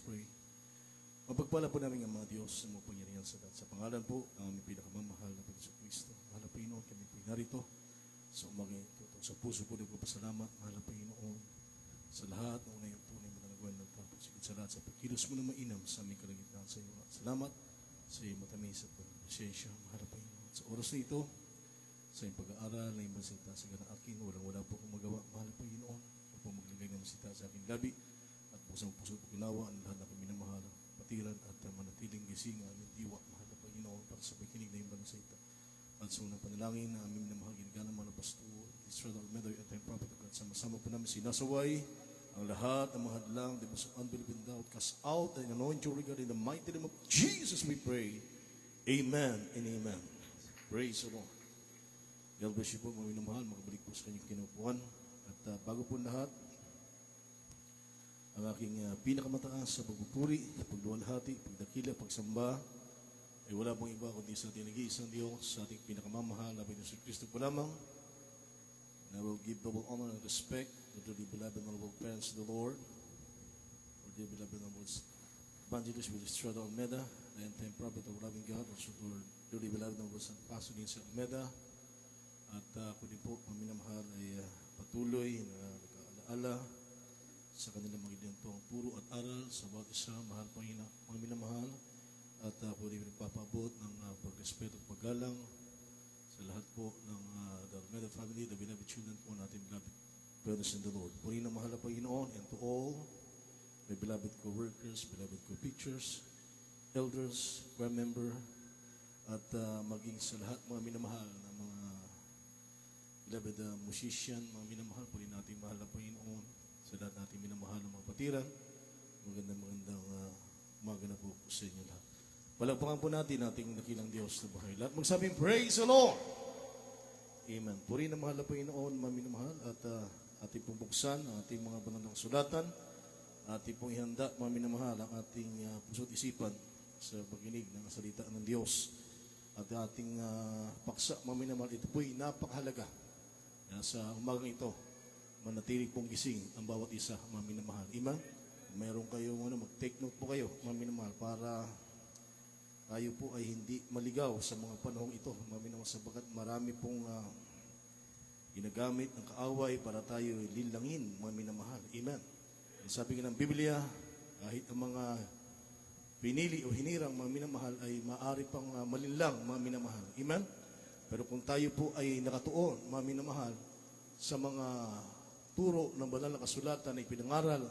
Pray. Mapagpala po namin ang mga Diyos sa mga pangyarihan sa pangalan po ng aming pinakamamahal na Panginoon Kristo. Mahal na Panginoon, kami po narito sa umaga ito. Sa puso po nagpapasalamat, mahal na Panginoon, sa lahat ng unay yung tunay mo na nagawin ng tapos. Sigit sa lahat sa pagkilos mo na mainam sa aming kalagitnaan sa iyo. Salamat sa iyo matamis at pasensya, mahal na Panginoon. Sa oras na ito, sa iyong pag-aaral na iyong masita sa ganang akin, wala po akong magawa, mahal na Panginoon. Huwag po maglagay ng masita sa aking labi at pusang puso at ginawa ang lahat na kami na mahal, patiran at manatiling gising ang aming diwa, mahal na Panginoon, para sa pagkinig na iyong banasita. At sa unang panalangin na aming minamahal, ginagalang mga pastor, Israel Almeida at ang prophet of God, sama-sama po namin sinasaway ang lahat ng mga hadlang, the most unbelieving doubt, cast out and anoint your regard in the mighty name of Jesus we pray. Amen and amen. Praise the Lord. God bless you po mga minamahal, makabalik po sa kanyang kinupuan. At bago po lahat, ang aking pinakamataas sa pagpupuri, pagluwalhati, pagdakila, pagsamba, ay wala pong iba kundi sa ating nag-iisang Diyos, sa ating pinakamamahal na Panginoon si Kristo po lamang. And I will give double honor and respect to the beloved and honorable parents of the Lord, or the beloved and honorable evangelist with Estrada Almeida, the end-time prophet of loving God, also to the beloved and honorable Pastor Nancy Almeida. At ako din po, mga minamahal, ay patuloy na nag-aalaala sa kanilang mga identong turo at aral sa bawat isa, mahal Panginoon, mga minamahal. At po rin nagpapaabot ng pagrespeto at paggalang sa lahat po ng the Almeida family, the beloved children po natin, beloved brothers in the Lord. Po rin ang mahal na Panginoon, and to all my beloved co-workers, beloved co-teachers, elders, choir member, at maging sa lahat mga minamahal na mga beloved musician, mga minamahal po rin natin mahal na Panginoon, sa lahat natin minamahal ng mga patiran. Magandang umaga na po sa inyo lahat. Palagpakan po natin ating dakilang Diyos na buhay. Lahat magsabing, praise the Lord! Amen. Puri na mahal na Panginoon, mga minamahal, at ating pong buksan ang ating mga banal na kasulatan, ating pong ihanda, mga minamahal, ang ating puso't isipan sa pagkinig ng salita ng Diyos. At ating paksa, mga minamahal, ito po'y napakahalaga. Sa umagang ito, manatiling pong gising ang bawat isa, mga minamahal. Amen? Mayroon kayong mag-take note po kayo, mga minamahal, para tayo po ay hindi maligaw sa mga panahong ito, mga minamahal, sabagat marami pong ginagamit ng kaaway para tayo linlangin, mga minamahal. Amen? Sabi nga ng Biblia, kahit ang mga pinili o hinirang, mga minamahal, ay maaari pang malinlang, mga minamahal. Amen? Pero kung tayo po ay nakatuon, mga minamahal, sa mga turo ng banal na kasulatan na ipinangaral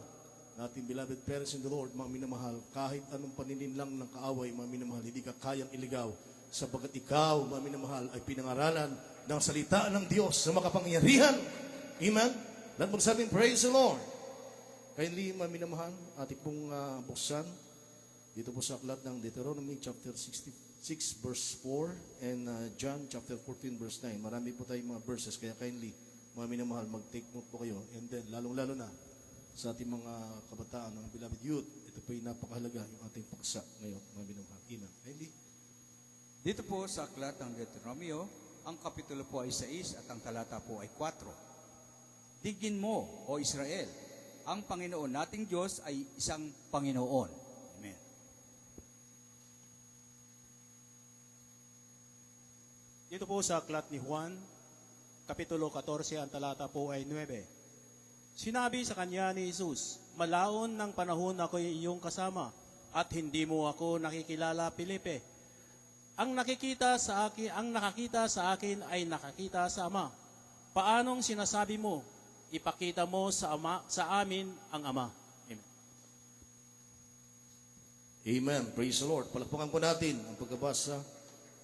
natin beloved parents in the Lord, mga minamahal, kahit anong panininlang ng kaaway, mga minamahal, hindi ka kayang iligaw, sapagat ikaw, mga minamahal, ay pinangaralan ng salita ng Diyos sa makapangyarihan. Amen? Lahat magsabing, praise the Lord. Kindly, mga minamahal, ating pong buksan dito po sa aklat ng Deuteronomy chapter 66 verse 4 and John chapter 14 verse 9. Marami po tayong mga verses, kaya kindly, mga minamahal, mag-take note po kayo. And then, lalong-lalo na sa ating mga kabataan, mga beloved youth, ito po ay napakahalaga yung ating paksa ngayon, mga minamahal. Amen. Kindly. Dito po sa aklat ng Deuteronomy, ang kapitulo po ay 6 at ang talata po ay 4. Digin mo, O Israel, ang Panginoon nating Diyos ay isang Panginoon. Amen. Dito po sa aklat ni Juan, Kapitulo 14, ang talata po ay 9. Sinabi sa kanya ni Jesus, malaon ng panahon ako iyong kasama at hindi mo ako nakikilala, Felipe. Ang nakakita sa akin ay nakakita sa Ama. Paanong sinasabi mo, ipakita mo sa amin ang Ama? Amen. Amen. Praise the Lord. Palakpakan po natin ang pagkabasa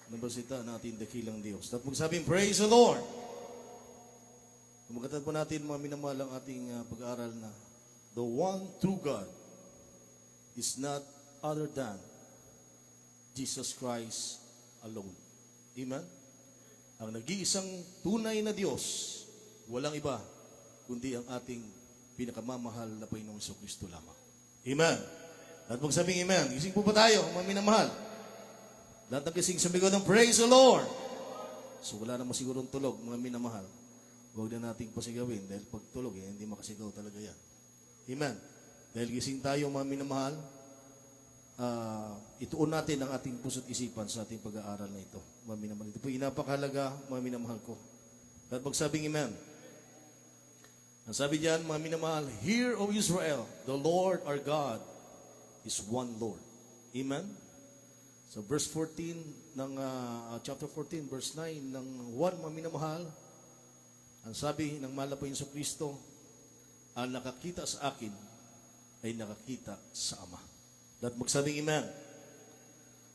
ng basita natin dakilang Diyos. At magsabing, praise the Lord! Magkatan po natin, mga minamahal, ang ating pag-aaral na the one true God is not other than Jesus Christ alone. Amen? Ang nag-iisang tunay na Diyos, walang iba, kundi ang ating pinakamamahal na Panginoong Kristo lamang. Amen? At magsabing amen. Gising po pa tayo, mga minamahal. Lahat ng gising sa bigot ng praise the Lord. So wala naman sigurong tulog, mga minamahal. Huwag na nating pasigawin dahil pag tulog, hindi makasigaw talaga yan. Amen. Dahil gising tayo, mga minamahal, ituon natin ang ating puso't isipan sa ating pag-aaral na ito. Mga minamahal, ito po inapakahalaga, mga minamahal ko. At magsabing amen. Ang sabi diyan, mga minamahal, Hear, O Israel, the Lord our God is one Lord. Amen? So verse 14 ng chapter 14, verse 9 ng 1, mga minamahal, ang sabi ng mahal na po Yesu Kristo, ang nakakita sa akin ay nakakita sa Ama. At magsabing amen.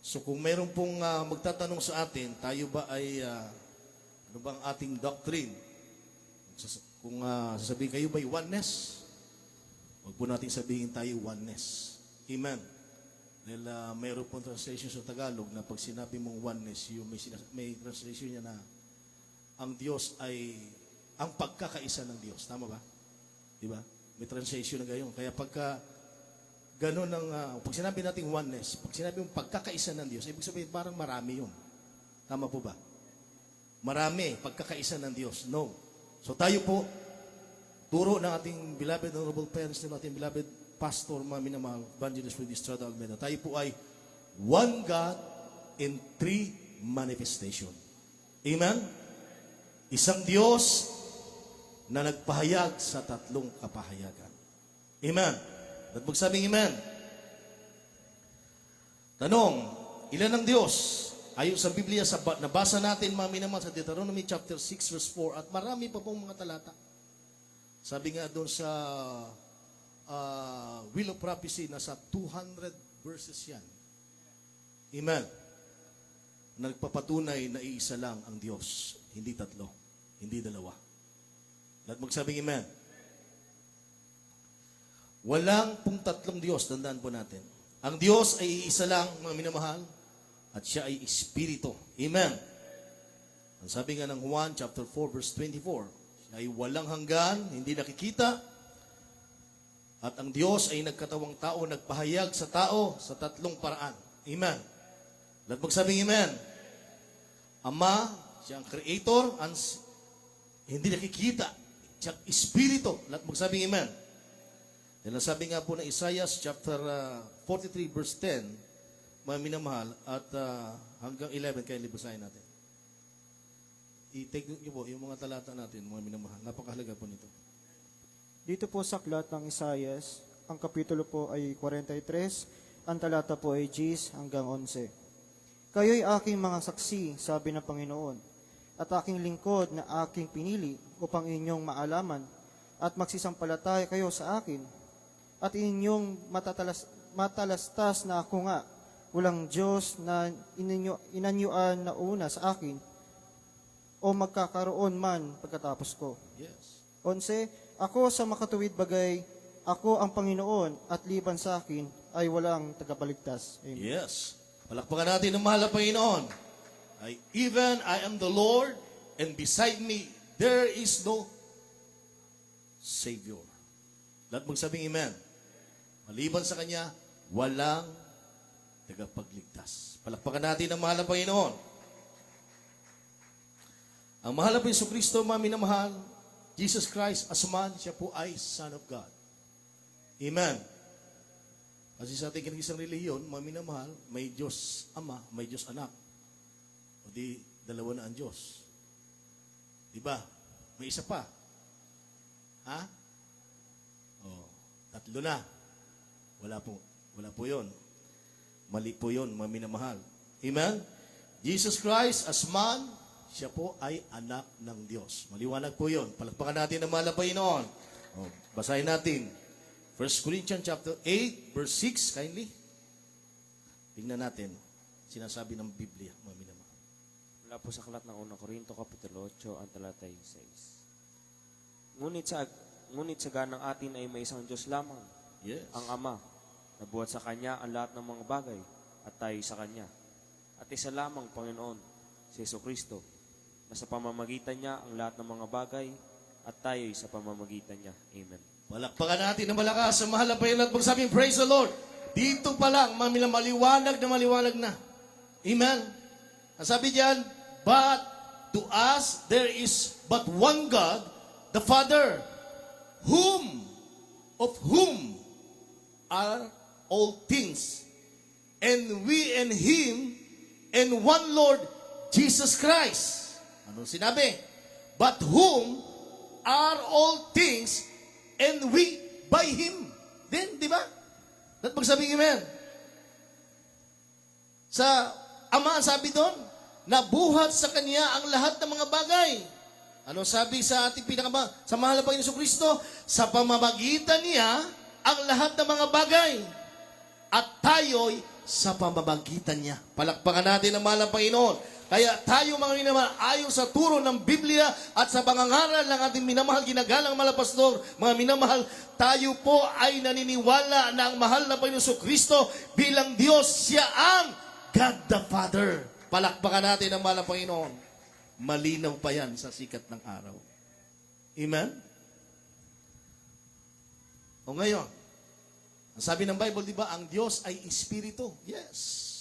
So kung mayroon pong magtatanong sa atin, tayo ba ay, ano bang ating doctrine? Kung sasabihin kayo ba'y oneness, huwag po natin sabihin tayo oneness. Amen. Dahil mayroon pong translation sa Tagalog na pag sinabi mong oneness, yung may translation niya na ang Diyos ay ang pagkakaisa ng Diyos. Tama ba? Di ba? May translation na gayon. Kaya pagka gano'n pag sinabi natin oneness, pag sinabi mong pagkakaisa ng Diyos, ibig sabihin parang marami yun. Tama po ba? Marami, pagkakaisa ng Diyos. No. So tayo po, turo ng ating beloved honorable parents, ng ating beloved pastor, mga minamahal, Evangelist Freddy Estrada Almeida, tayo po ay one God in three manifestation. Amen? Isang Diyos na nagpahayag sa tatlong kapahayagan. Amen? At magsabing amen. Tanong, ilan ang Diyos? Ayon sa Biblia, nabasa natin, mga minamahal, sa Deuteronomy chapter 6 verse 4, at marami pa pong mga talata. Sabi nga doon sa Will of Prophecy, nasa 200 verses yan. Amen. Nagpapatunay na iisa lang ang Diyos, hindi tatlo, hindi dalawa. At magsabing amen. Walang pong tatlong Diyos, tandaan po natin. Ang Diyos ay iisa lang, mga minamahal, at siya ay Espiritu. Amen. Ang sabi nga ng Juan chapter 4 verse 24, siya ay walang hanggan, hindi nakikita, at ang Diyos ay nagkatawang tao, nagpahayag sa tao sa tatlong paraan. Amen. At magsabing amen. Ama, siya ang Creator, hindi nakikita, siya ang Espiritu. At magsabing amen. Dahil sabi nga po ng Isaiah chapter 43 verse 10, mga minamahal, at hanggang 11 kayo libasahin natin. I-take niyo po yung mga talata natin, mga minamahal. Napakahalaga po nito. Dito po sa aklat ng Isaias, ang kapitulo po ay 43, ang talata po ay 10 hanggang 11. Kayo'y aking mga saksi, sabi ng Panginoon, at aking lingkod na aking pinili upang inyong maalaman at magsisampalataya kayo sa akin, at inyong matalastas na ako nga, walang Diyos na inanyuan na una sa akin o magkakaroon man pagkatapos ko. Yes. 11, ako sa makatuwid bagay, ako ang Panginoon at liban sa akin ay walang tagapaligtas. Amen. Yes. Palakpakan natin ang mahal na Panginoon. Even I am the Lord, and beside me, there is no Savior. Lahat magsabing amen. Maliban sa Kanya, walang tagapagligtas. Palakpakan natin ang mahal na Panginoon. Ang mahal na Yesu Kristo, mga minamahal, Jesus Christ as man, siya po ay Son of God. Amen. Kasi sa ating kinagisang reliyon, mga minamahal, may Diyos Ama, may Diyos Anak. O di, dalawa na ang Diyos. Diba? May isa pa. Ha? O, tatlo na. Wala po yun. Mali po yun, mga minamahal. Amen? Jesus Christ as man, siya po ay anak ng Diyos. Maliwanag po yun. Palakpakan natin ang mahal na Panginoon. O, basahin natin. 1 Corinthians chapter 8, verse 6, kindly. Tingnan natin. Sinasabi ng Biblia, mga minamahal. Mula po sa aklat ng 1 Korinto, Kapitulo 8, ang talata 6. Ngunit sa ganang atin ay may isang Diyos lamang, Yes. ang Ama, na buhat sa Kanya ang lahat ng mga bagay, at tayo sa Kanya. At isa lamang, Panginoon, si Yesu Kristo, na sa pamamagitan Niya ang lahat ng mga bagay, at tayo sa pamamagitan Niya. Amen. Palakpakan natin ng malakas sa mahal na Panginoon at magsabing, praise the Lord. Dito pa lang, maliwanag na. Amen. Ang sabi diyan, but to us there is but one God, the Father, of whom are all things, and we and Him, and one Lord, Jesus Christ. Ano sinabi? But whom are all things, and we by Him. Then, di ba? At magsabing amen. Sa Ama, sabi doon, nabuhat sa Kanya ang lahat ng mga bagay. Ano sabi sa ating sa mahal na Panginoon Jesucristo? Sa pamamagitan niya, ang lahat ng mga bagay. At tayo'y sa pamamagitan niya. Palakpakan natin ang mahal na Panginoon. Kaya tayo mga minamahal, ayon sa turo ng Biblia at sa pangangaral ng ating minamahal, ginagalang mga pastor, mga minamahal, tayo po ay naniniwala na ang mahal na Panginoon Jesucristo bilang Diyos, siya ang God the Father. Palakpakan natin ang mahal na Panginoon. Malinaw pa yan sa sikat ng araw. Amen? O ngayon, ang sabi ng Bible, di ba, ang Diyos ay Espiritu. Yes.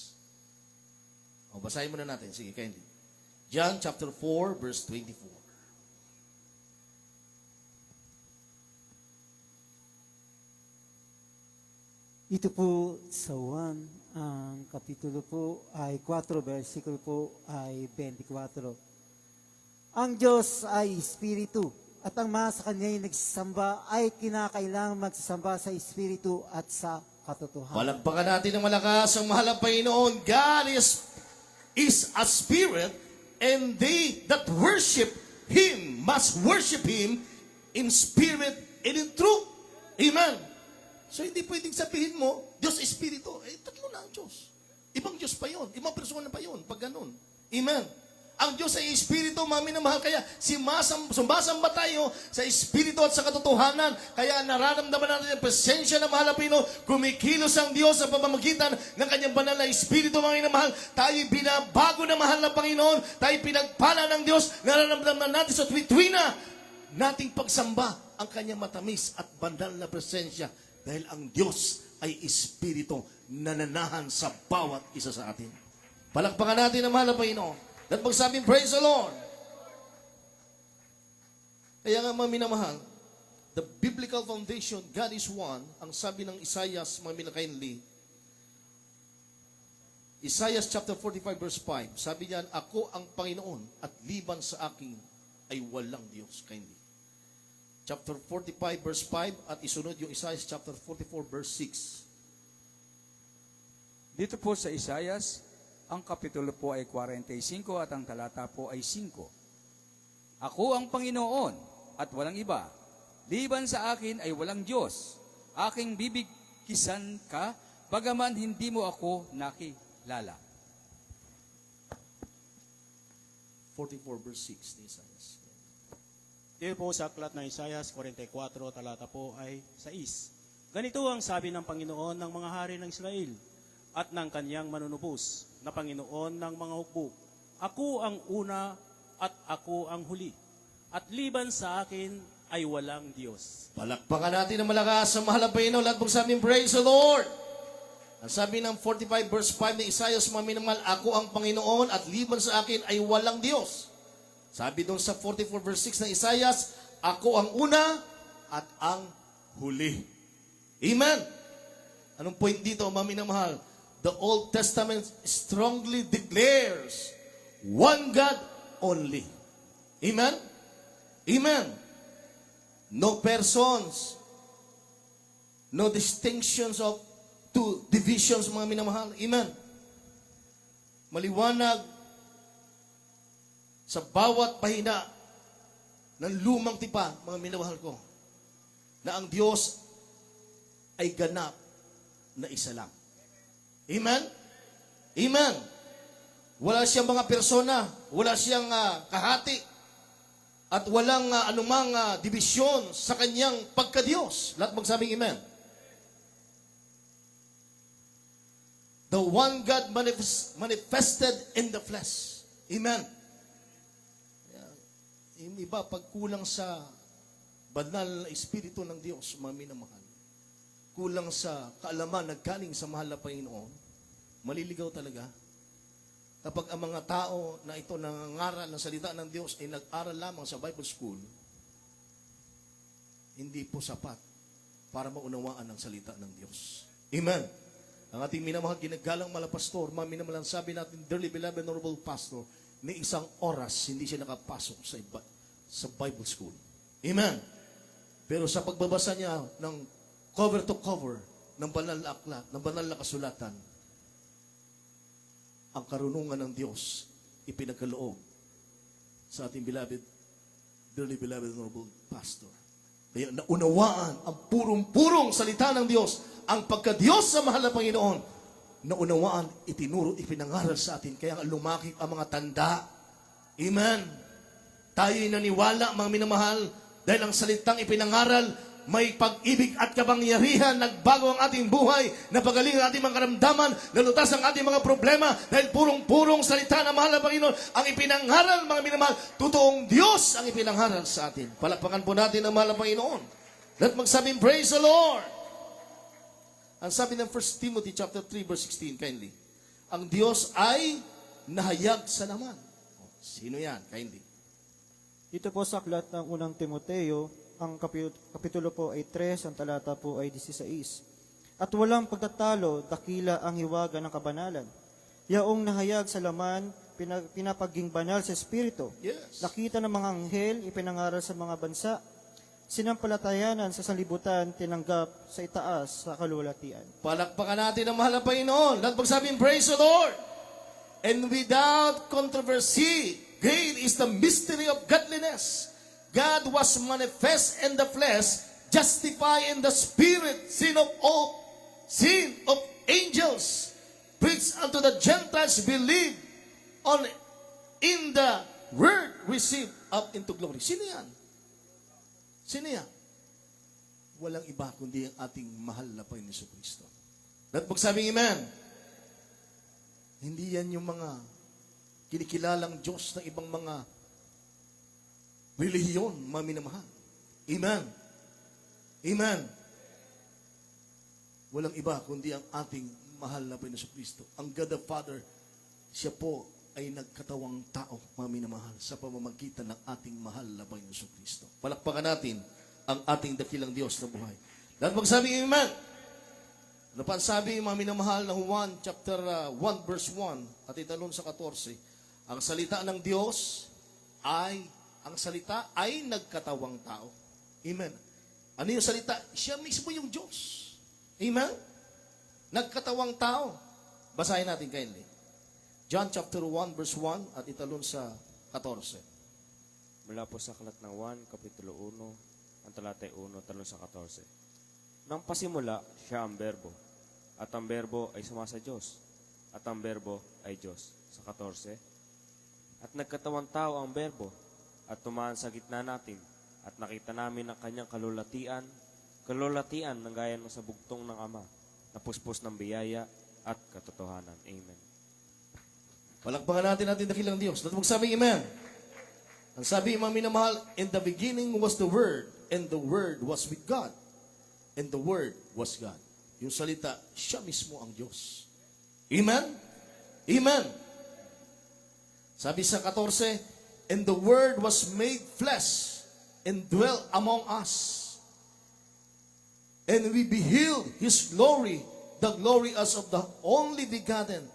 O, basahin muna natin. Sige, kindly. John chapter 4, verse 24. Ito po sa 1, ang kapitulo po ay 4, versikulo po ay 24. Ang Diyos ay Espiritu, at ang mga sa Kanya'y nagsasamba ay kinakailangang magsasamba sa Espiritu at sa katotohanan. Palakpakan natin ng malakas ang mahal na Panginoon. God is a spirit, and they that worship Him must worship Him in spirit and in truth. Amen. So hindi pwedeng sabihin mo, Diyos Espiritu. Tatlo na ang Diyos. Ibang Diyos pa yun. Ibang persona pa yun. Pag ganun. Amen. Ang Diyos ay Espiritu, mga minamahal. Kaya sumasamba tayo sa Espiritu at sa katotohanan. Kaya nararamdaman natin ang presensya ng mahal na Panginoon. Kumikilos ang Diyos sa pamamagitan ng kanyang banal na Espiritu, mga minamahal. Tayo'y binabago ng mahal na Panginoon. Tayo'y pinagpala ng Diyos. Nararamdaman natin sa tuwina nating pagsamba ang kanyang matamis at banal na presensya. Dahil ang Diyos ay Espiritu na nanahan sa bawat isa sa atin. Palakpakan natin ang mahal na Panginoon. At magsabing, praise the Lord. Kaya nga mga minamahal, the biblical foundation, God is one, ang sabi ng Isaiah, mga minakainli, Isaiah chapter 45 verse 5, sabi niyan, ako ang Panginoon at liban sa akin ay walang Diyos. Kindly. Chapter 45 verse 5 at isunod yung Isaiah chapter 44 verse 6. Dito po sa Isayas, ang kapitulo po ay 45 at ang talata po ay 5. Ako ang Panginoon at walang iba. Liban sa akin ay walang Diyos. Aking bibigkisan ka, bagaman hindi mo ako nakilala. 44 verse 6 ni Isaiah. Dito po sa aklat ng Isaiah 44, talata po ay 6. Ganito ang sabi ng Panginoon ng mga hari ng Israel at ng kanyang manunubos na Panginoon ng mga hukbo. Ako ang una at ako ang huli. At liban sa akin ay walang Diyos. Palakpakan natin ang malakas sa mahal na Panginoon. Lahat magsabing, praise the Lord. Ang sabi ng 45 verse 5 ni Isaiah, mga minamahal, ako ang Panginoon at liban sa akin ay walang Diyos. Sabi doon sa 44 verse 6 ng Isaiah, ako ang una at ang huli. Amen. Anong point dito, mga minamahal? The Old Testament strongly declares one God only. Amen? Amen. No persons, no distinctions of two divisions, mga minamahal. Amen. Maliwanag sa bawat pahina ng lumang tipa, mga minamahal ko, na ang Diyos ay ganap na isa lang. Amen? Amen. Wala siyang mga persona, wala siyang kahati, at walang anumang dibisyon sa kanyang pagka-Diyos. Lahat magsabing amen. The one God manifested in the flesh. Amen. Yung iba, pag kulang sa banal na Espiritu ng Diyos, mga minamahal, kulang sa kaalaman na galing sa mahal na Panginoon, maliligaw talaga. Kapag ang mga tao na ito nangangaral ng salita ng Diyos ay nag-aral lamang sa Bible school, hindi po sapat para maunawaan ang salita ng Diyos. Amen. Ang ating minamahal ginagalang malapastor, minamalang sabi natin, dearly beloved honorable pastor, may isang oras hindi siya nakapasok sa Bible school. Amen. Pero sa pagbabasa niya ng cover to cover ng banal na aklat, ng banal na kasulatan, ang karunungan ng Diyos ipinagkaloob sa ating dearly beloved honorable pastor. Kaya naunawaan ang purong-purong salita ng Diyos, ang pagka-Diyos sa mahal na Panginoon, naunawaan, itinuro, ipinangaral sa atin. Kaya lumakip ang mga tanda. Amen. Tayo'y naniwala, mga minamahal, dahil ang salitang ipinangaral, may pag-ibig at kapangyarihan, nagbago ang ating buhay, napagaling ang ating mga karamdaman, nalutas ang ating mga problema, dahil purong-purong salita ng mahal na Panginoon, ang ipinangaral, mga minamahal, totoong Diyos ang ipinangaral sa atin. Palakpakan po natin ang mahal na Panginoon. Let magsabing, praise the Lord! Ang sabi ng 1 Timothy chapter 3 verse 16, kindly, ang Diyos ay nahayag sa laman. Sino yan? Kindly. Ito po sa aklat ng unang Timoteo, ang kapitulo po ay 3, ang talata po ay 16. At walang pagtatalo, dakila ang hiwaga ng kabanalan. Yaong nahayag sa laman, pinapaging banal sa Espiritu. Yes. Nakita ng mga anghel, ipinangaral sa mga bansa. Sinampalatayanan sa sanlibutan, tinanggap sa itaas sa kalulatian. Palakpakan natin ang mahal na Panginoon. Lahat magsabing, praise the Lord! And without controversy, great is the mystery of godliness. God was manifest in the flesh, justified in the spirit, sin of angels, preached unto the Gentiles, believe on in the word, received up into glory. Sino yan? Sino yan? Walang iba kundi ang ating mahal na Panginoon Jesucristo. At magsabing amen. Hindi yan yung mga kinikilalang Diyos ng ibang mga relihiyon, mga minamahal. Amen. Amen. Walang iba kundi ang ating mahal na Panginoon Jesucristo. Ang God the Father, siya po ay nagkatawang tao, mga minamahal, sa pamamagitan ng ating mahal na Panginoon Jesucristo. Palakpakan natin ang ating dakilang Diyos na buhay. Lahat magsabi, amen. Ano pa ang sabi, mga minamahal, na Juan chapter 1 verse 1 at italon sa 14, ang salita ng Diyos ang salita ay nagkatawang tao. Amen. Ano yung salita? Siya mismo yung Diyos. Amen. Nagkatawang tao. Basahin natin kindly. John chapter 1 verse 1 at italon sa 14. Mula po sa aklat ng 1, kapitulo 1, ang talata 1, talon sa 14. Nang pasimula, siya ang berbo, at ang berbo ay suma sa Diyos, at ang berbo ay Diyos. Sa 14. At nagkatawang tao ang berbo, at tumaan sa gitna natin, at nakita namin ang kanyang kalulatian ng gaya ng sa bugtong ng Ama, na puspos ng biyaya at katotohanan. Amen. Palakpakan natin ating dakilang Diyos. Lahat magsabi, amen. Ang sabi, mga minamahal, in the beginning was the Word, and the Word was with God, and the Word was God. Yung salita, siya mismo ang Diyos. Amen? Amen. Sabi sa 14, and the Word was made flesh, and dwelt among us. And we beheld His glory, the glory as of the only begotten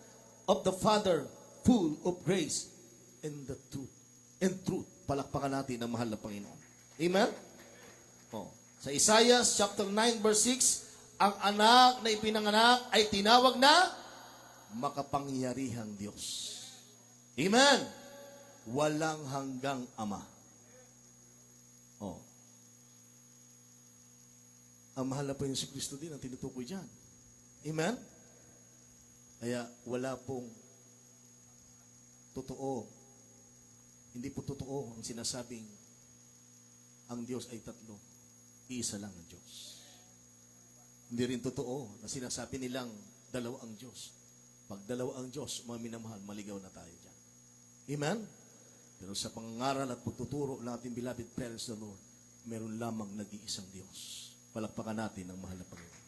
of the Father, full of grace and the truth. And truth. Palakpakan natin ang mahal na Panginoon. Amen? Oh. Sa Isaiah chapter 9 verse 6, ang anak na ipinanganak ay tinawag na makapangyarihang Diyos. Amen? Walang hanggang Ama. Oh. Ang mahal na Panginoon si Kristo din ang tinutukoy dyan. Amen? Kaya wala pong totoo. Hindi po totoo ang sinasabing ang Diyos ay tatlo. Iisa lang ang Diyos. Hindi rin totoo na sinasabi nilang dalawa ang Diyos. Pag dalawa ang Diyos, mga minamahal, maligaw na tayo dyan. Amen? Pero sa pangangaral at pagtuturo ng ating beloved parents the Lord, meron lamang nag-iisang Diyos. Palakpakan natin ang mahal na Panginoon.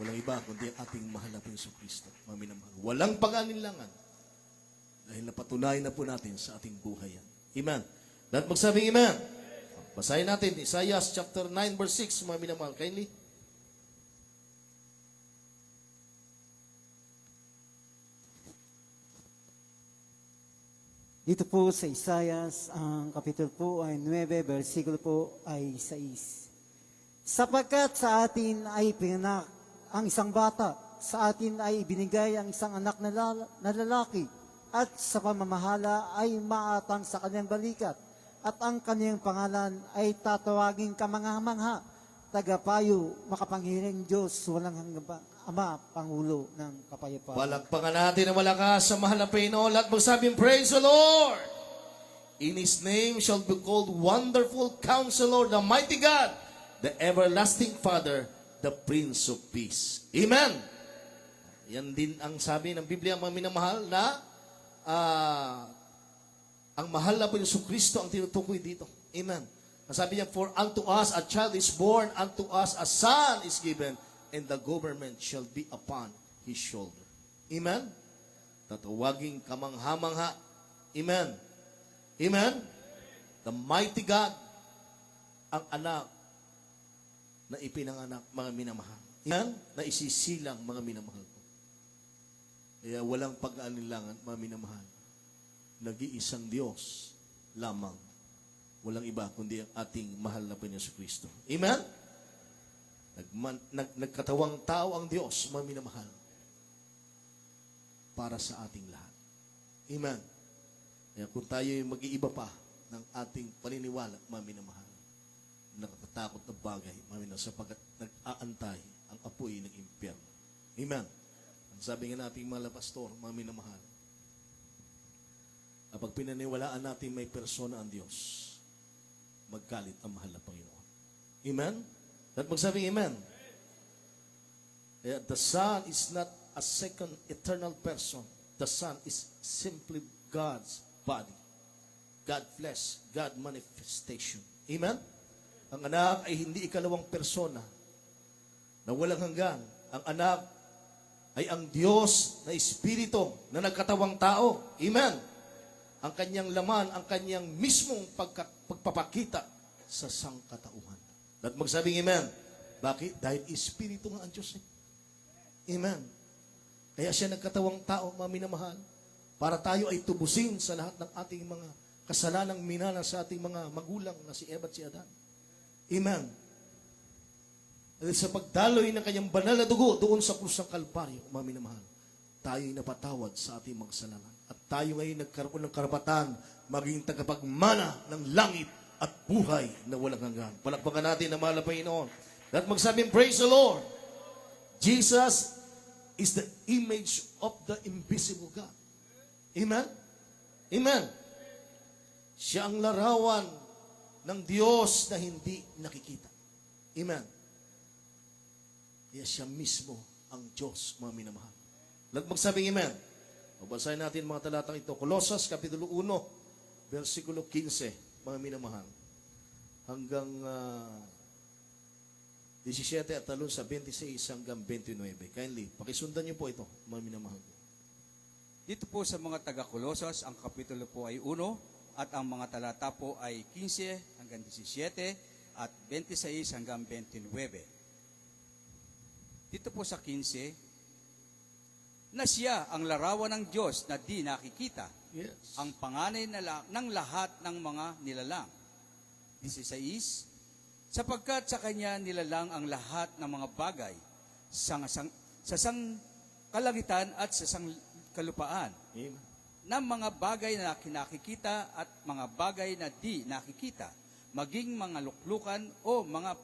Walang iba kundi ang ating mahal na Panginoon Kristo, mga minamahal. Walang pag-anilangan. Dahil napatunayan na po natin sa ating buhay yan. Amen. Lahat magsabing amen. Basahin natin, Isaiah chapter 9 verse 6, mga minamahal. Kindly. Dito po sa Isayas, ang kapitulo po ay 9, versikulo po ay 6. Sapagkat sa atin ay pinanak ang isang bata, sa atin ay ibinigay ang isang anak na lalaki, at sa pamamahala ay maatang sa kanyang balikat, at ang kanyang pangalan ay tatawaging kamangha-mangha, tagapayo, makapangyarihang Diyos, walang hanggang Ama, Pangulo ng Kapayapaan. Palakpakan natin ang malakas sa mahal na Panginoon at magsabing, Praise the Lord! In His name shall be called Wonderful Counselor, the Mighty God, the Everlasting Father, the Prince of Peace. Amen! Yan din ang sabi ng Biblia, mga minamahal, na ang mahal na po Yesu Kristo ang tinutukoy dito. Amen. Ang sabi niya, For unto us a child is born, unto us a son is given, and the government shall be upon His shoulder. Amen? Tatawaging kamangha-mangha. Amen? Amen? The mighty God, ang anak na ipinanganak, mga minamahal. Amen? Na isisilang, mga minamahal ko. Kaya walang pag-aanilangan, mga minamahal. Nag-iisang Diyos lamang. Walang iba, kundi ang ating mahal na Panginoon Kristo. Amen? Nagkatawang tao ang Diyos, mga minamahal, para sa ating lahat. Amen. Kaya kung tayo mag-iiba pa ng ating paniniwala, mga minamahal, nakakatakot na bagay, mga minamahal, sapagkat nag-aantay ang apoy ng impyerno. Amen. Ang sabi nga nating mga pastor, mga minamahal, kapag pinaniwalaan natin may persona ang Diyos, magkalit ang mahal na Panginoon. Amen? At magsabing amen. The Son is not a second eternal person. The Son is simply God's body. God flesh, God manifestation. Amen? Ang anak ay hindi ikalawang persona na walang hanggan. Ang anak ay ang Diyos na Espiritu na nagkatawang tao. Amen? Ang kanyang laman, ang kanyang mismong pagpapakita sa sangkatauhan. At magsabing amen. Bakit? Dahil Espiritu nga ang Diyos. Amen. Kaya siya nagkatawang tao, mga minamahal, para tayo ay tubusin sa lahat ng ating mga kasalanang minana sa ating mga magulang na si Eva at si Adan. Amen. Dahil sa pagdaloy ng kanyang banal na dugo doon sa krus ng Kalbaryo, mga minamahal, tayo ay napatawad sa ating mga kasalanan. At tayo ngayon nagkaroon ng karapatan maging tagapagmana ng langit at buhay na walang hanggan. Palakpakan natin ang mahal na Panginoon. At magsabing, Praise the Lord! Jesus is the image of the invisible God. Amen? Amen. Siya ang larawan ng Diyos na hindi nakikita. Amen. Kaya siya mismo ang Diyos, mga minamahal. At magsabing amen. Babasahin natin mga talatang ito. Colossus, Kapitulo 1, versikulo 15. Mga minamahal, hanggang 17 at talon sa 26 hanggang 29. Kindly, pakisundan niyo po ito, mga minamahal. Dito po sa mga taga-Kolosas, ang kapitulo po ay 1 at ang mga talata po ay 15 hanggang 17 at 26 hanggang 29. Dito po sa 15, na siya ang larawan ng Diyos na di nakikita, Yes. ang panganay ng lahat ng mga nilalang. 16, sapagkat sa Kanya nilalang ang lahat ng mga bagay sa kalangitan at sa kalupaan, Amen. na mga bagay na kinakikita at mga bagay na di nakikita, maging mga luklukan o mga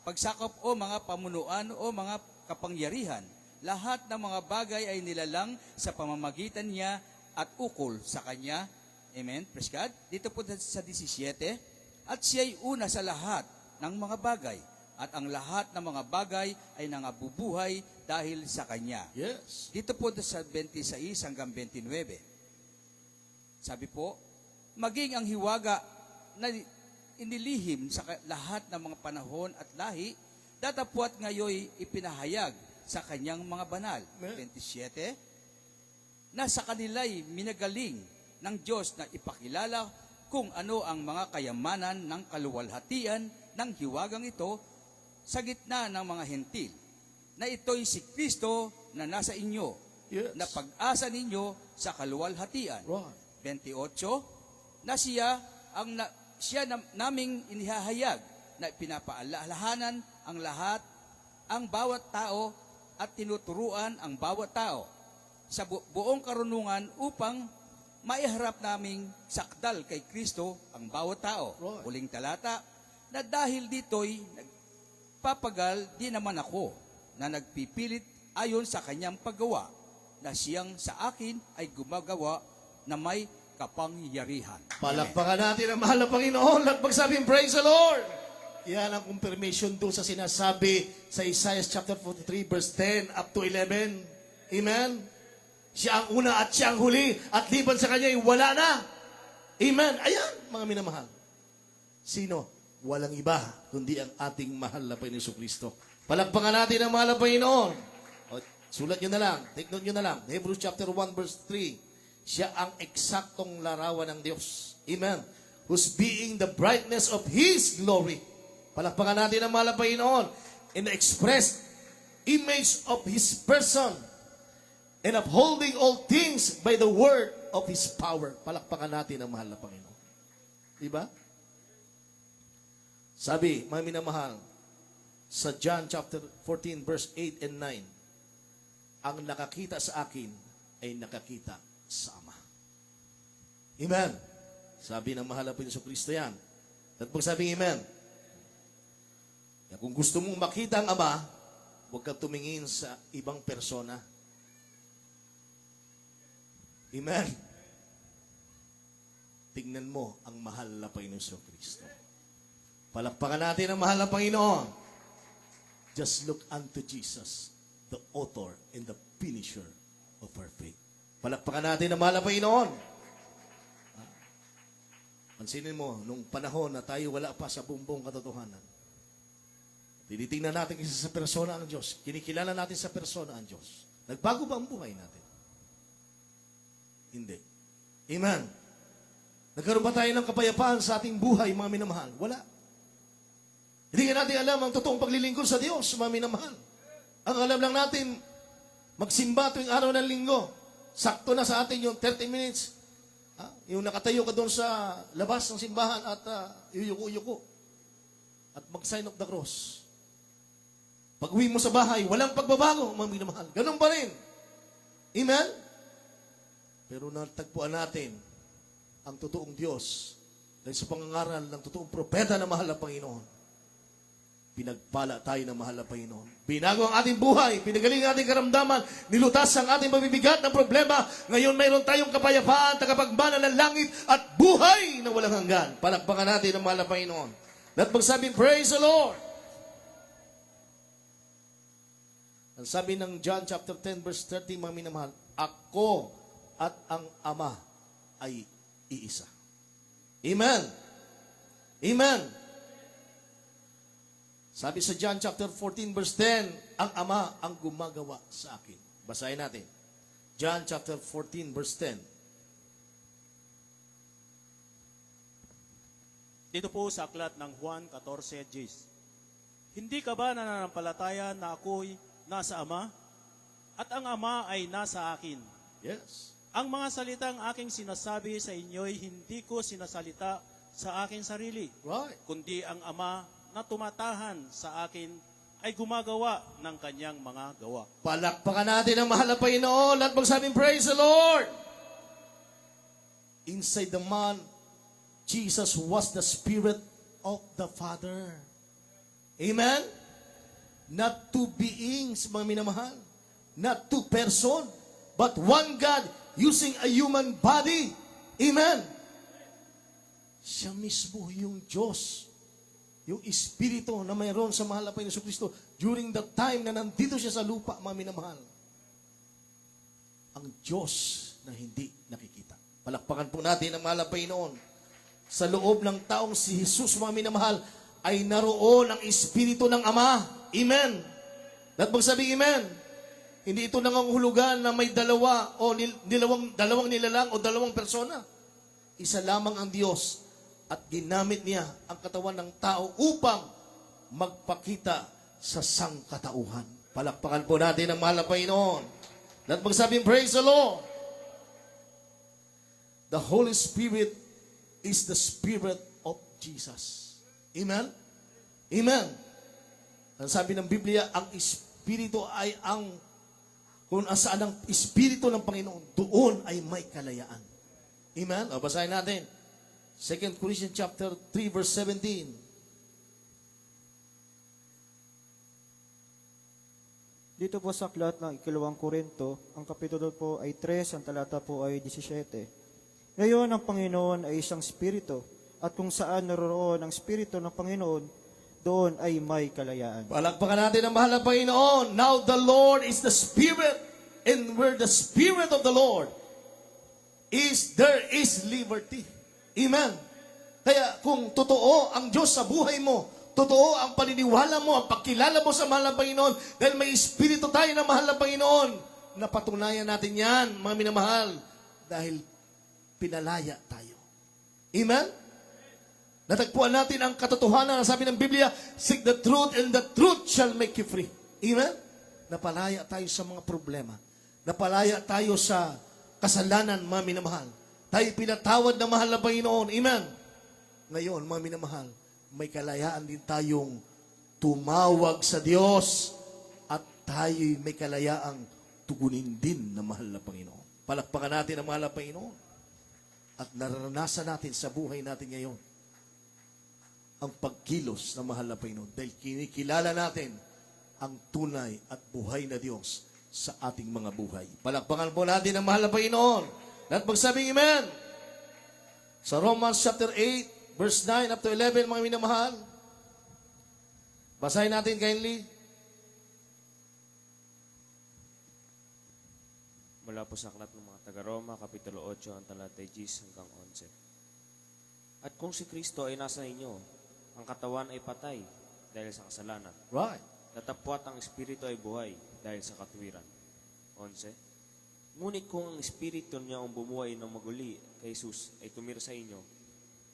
pagsakop o mga pamunuan o mga kapangyarihan. Lahat ng mga bagay ay nilalang sa pamamagitan niya at ukol sa Kanya. Amen. Praise God. Dito po sa 17, at siya'y una sa lahat ng mga bagay, at ang lahat ng mga bagay ay nangabubuhay dahil sa Kanya. Yes. Dito po sa 26 hanggang 29, sabi po, maging ang hiwaga na inilihim sa lahat ng mga panahon at lahi, datapwat ngayoy ipinahayag sa kanyang mga banal. 27, na sa kanila'y minagaling ng Diyos na ipakilala kung ano ang mga kayamanan ng kaluwalhatian ng hiwagang ito sa gitna ng mga hentil, na ito'y si Kristo na nasa inyo, Yes. na pag-asa ninyo sa kaluwalhatian. Right. 28, na siya naming inihahayag na pinapaalahanan ang lahat, ang bawat tao at tinuturuan ang bawat tao sa buong karunungan upang maiharap naming sakdal kay Kristo ang bawat tao. Right. Uling talata, na dahil dito'y nagpapagal di naman ako na nagpipilit ayon sa kanyang paggawa, na siyang sa akin ay gumagawa na may kapangyarihan. Palakpakan natin ang mahal na Panginoon at magsabing, praise the Lord! Yan ang confirmation doon sa sinasabi sa Isaiah chapter 43 verse 10 up to 11. Amen? Siya ang una at siya ang huli at liban sa kanya ay wala na. Amen? Ayan, mga minamahal. Sino? Walang iba kundi ang ating mahal na Panginoon Jesucristo. Palakpakan natin ang mahal na Panginoon. O, sulat nyo na lang, take note nyo na lang. Hebrews chapter 1 verse 3. Siya ang eksaktong larawan ng Diyos. Amen. Who's being the brightness of His glory. Palakpakan natin ang mahal na Panginoon. In the expressed image of His person. And upholding all things by the word of His power. Palakpakan natin ang mahal na Panginoon. Diba? Sabi, mga minamahal, sa John chapter 14 verse 8 and 9, ang nakakita sa akin ay nakakita sa Ama. Amen. Sabi ng mahal na Panginoon Kristo yan. At pag sabing amen, kung gusto mong makita ang Ama, huwag kang tumingin sa ibang persona. Amen. Tingnan mo ang mahal na Panginoon Kristo. Palakpakan natin ang mahal na Panginoon. Just look unto Jesus, the author and the finisher of our faith. Palakpakan natin ang mahal na Panginoon. Pansinin mo, nung panahon na tayo wala pa sa buong katotohanan, tinitingnan natin isa sa persona ng Diyos. Kinikilala natin sa persona ang Diyos. Nagbago ba ang buhay natin? Hindi. Amen. Nagkaroon ba tayo ng kapayapaan sa ating buhay, mga minamahal? Wala. Hindi nga natin alam ang totoong paglilingkod sa Diyos, mga minamahal. Ang alam lang natin, magsimba tuwing araw ng linggo. Sakto na sa atin yung 30 minutes. Yung nakatayo ka doon sa labas ng simbahan at yuyuko-yuko. At mag-sign of the cross. Pag uwi mo sa bahay, walang pagbabago, mga minamahal. Ganun pa rin. Amen? Pero natagpuan natin ang totoong Diyos dahil sa pangangaral ng totoong propeta na mahal na Panginoon. Pinagpala tayo ng mahal na Panginoon. Binago ang ating buhay, pinagaling ang ating karamdaman, nilutas ang ating mabibigat ng problema. Ngayon mayroon tayong kapayapaan, tagapagmana ng langit at buhay na walang hanggan. Palakpakan natin ang mahal na Panginoon. At magsabing, praise the Lord! Ang sabi ng John chapter 10 verse 30, mga minamahal, ako at ang Ama ay iisa. Amen. Amen. Sabi sa John chapter 14 verse 10, ang Ama ang gumagawa sa akin. Basahin natin. John chapter 14 verse 10. Dito po sa aklat ng Juan 14:10. Hindi ka ba nananampalataya na ako'y nasa Ama at ang Ama ay nasa akin? Yes. Ang mga salitang aking sinasabi sa inyo'y hindi ko sinasalita sa aking sarili, Right. kundi ang Ama na tumatahan sa akin ay gumagawa ng kanyang mga gawa. Palakpakan natin ang mahal na Panginoon at magsabing, praise the Lord! Inside the man, Jesus was the Spirit of the Father. Amen? Not two beings, mga minamahal. Not two person, but one God using a human body. Amen? Siya mismo yung Diyos. Yung Espiritu na mayroon sa mahal na Panginoon Jesucristo during the time na nandito siya sa lupa, mga minamahal. Ang Diyos na hindi nakikita. Palakpakan po natin ang mahal na Panginoon. Sa loob ng taong si Jesus, mga minamahal, ay naroon ang Espiritu ng Ama. Amen. At magsabi, Amen. Hindi ito nangangahulugan na may dalawa o dalawang nilalang o dalawang persona. isa lamang ang Diyos at ginamit niya ang katawan ng tao upang magpakita sa sangkatauhan. Palakpakan po natin ang mahal na Panginoon. At magsabing, praise the Lord. The Holy Spirit is the Spirit of Jesus. Amen? Amen. Ang sabi ng Biblia, ang Espiritu ay kung saan ang Espiritu ng Panginoon, doon ay may kalayaan. Amen? O, basahin natin. 2 Corinthians chapter 3 verse 17. Dito po sa aklat ng ikalawang Korinto, ang kapitulo po ay 3, ang talata po ay 17. Ngayon, ang Panginoon ay isang Espiritu, at kung saan naroroon ang Espiritu ng Panginoon, doon ay may kalayaan. Palakpakan natin ang mahal na Panginoon. Now the Lord is the Spirit, and where the Spirit of the Lord is, there is liberty. Amen. Kaya kung totoo ang Diyos sa buhay mo, totoo ang paniniwala mo, ang pagkilala mo sa mahal na Panginoon, dahil may Espiritu tayo na mahal na Panginoon, napatunayan natin yan, mga minamahal, dahil pinalaya tayo. Amen? Natagpuan natin ang katotohanan. Sabi ng Biblia, seek the truth and the truth shall make you free. Amen? Napalaya tayo sa mga problema. Napalaya tayo sa kasalanan, mga minamahal. Tayo pinatawad ng mahal na Panginoon. Amen? Ngayon, mga minamahal, may kalayaan din tayong tumawag sa Diyos at tayo'y may kalayaang tugunin din ng mahal na Panginoon. Palakpakan natin ang mahal na Panginoon. At naranasan natin sa buhay natin ngayon ang pagkilos ng mahal na Panginoon dahil kinikilala natin ang tunay at buhay na Diyos sa ating mga buhay. Palakpakan po natin ang mahal na Panginoon. At magsabing amen. Sa Romans chapter 8, verse 9 up to 11, mga minamahal. Basahin natin kindly. Mula po sa aklat ng mga taga-Roma, Kapitulo 8, ang talata 10 hanggang 11. At kung si Kristo ay nasa inyo, ang katawan ay patay dahil sa kasalanan. Right. Datapwat ang Espiritu ay buhay dahil sa katuwiran. 11. Ngunit kung ang Espiritu niya ang bumuhay ng maguli kay Jesus ay tumira sa inyo,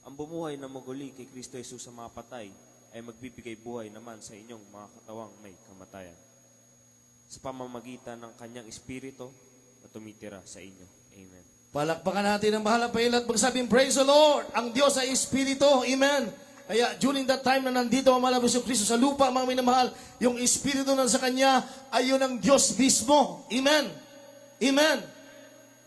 ang bumuhay ng maguli kay Kristo Jesus sa mga patay ay magbibigay buhay naman sa inyong mga katawang may kamatayan. Sa pamamagitan ng kanyang Espiritu na tumitira sa inyo. Amen. Palakpakan natin ang mahal na Panginoon at magsabing, praise the Lord. Ang Diyos ay Espiritu. Amen. Kaya during that time na nandito ang mahal na Kristo sa lupa, mga minamahal, yung Espiritu na sa Kanya ay yun ang Diyos mismo. Amen. Amen.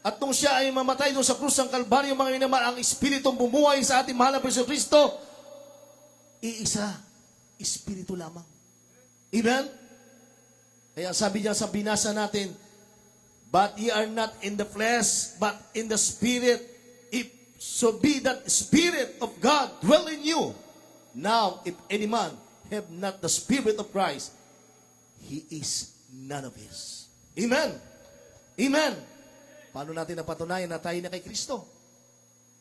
At nung siya ay mamatay doon sa krus ng Kalbaryo, mga minamahal, ang Espiritu bumuhay sa ating mahal na Kristo, iisa, Espiritu lamang. Amen. Kaya sabi niya sa binasa natin, but ye are not in the flesh, but in the Spirit. If so be that Spirit of God dwell in you. Now, if any man have not the Spirit of Christ, he is none of his. Amen. Amen. Paano natin napatunayan na tayo na kay Kristo?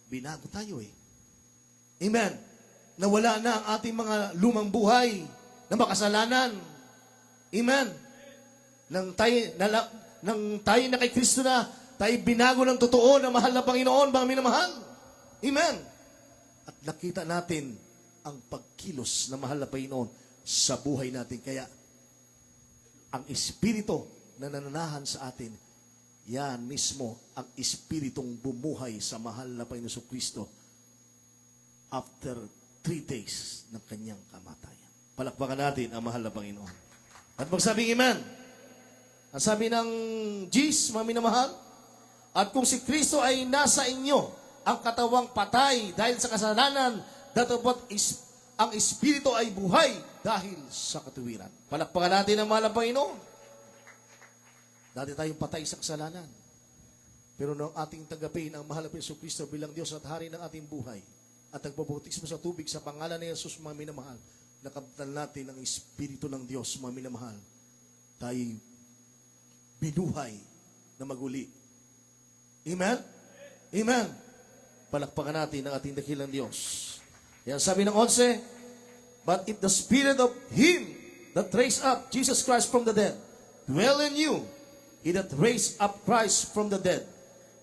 Binago tayo eh. Amen. Nawala na ang ating mga lumang buhay na makasalanan. Amen. Nang tayo na kay Kristo na, tayo binago ng totoo na mahal na Panginoon, mga minamahal. Amen. At nakita natin ang pagkilos na mahal na Panginoon sa buhay natin. Kaya, ang Espiritu na nananahan sa atin, yan mismo ang Espiritong bumuhay sa mahal na Panginoon Kristo after 3 days ng kanyang kamatayan. Palakpakan natin ang mahal na Panginoon. At magsabing amen. Ang sabi ng Jesus, mga minamahal, at kung si Kristo ay nasa inyo, ang katawang patay dahil sa kasalanan, datapot ang Espiritu ay buhay dahil sa katuwiran. Palakpakan natin ang mahal na Panginoon. Dati tayong patay sa kasalanan. Pero nung ating tanggapin ang mahal na Panginoon Kristo bilang Diyos at Hari ng ating buhay, at nagpabautismo sa tubig sa pangalan ni Jesus, mga minamahal, nakamtan natin ang Espiritu ng Diyos, mga minamahal. Tayo binuhay na maguli. Amen? Amen. Palakpakan natin ang ating dakilang Diyos. Yan sabi ng 11, but if the Spirit of Him that raised up Jesus Christ from the dead dwell in you, He that raised up Christ from the dead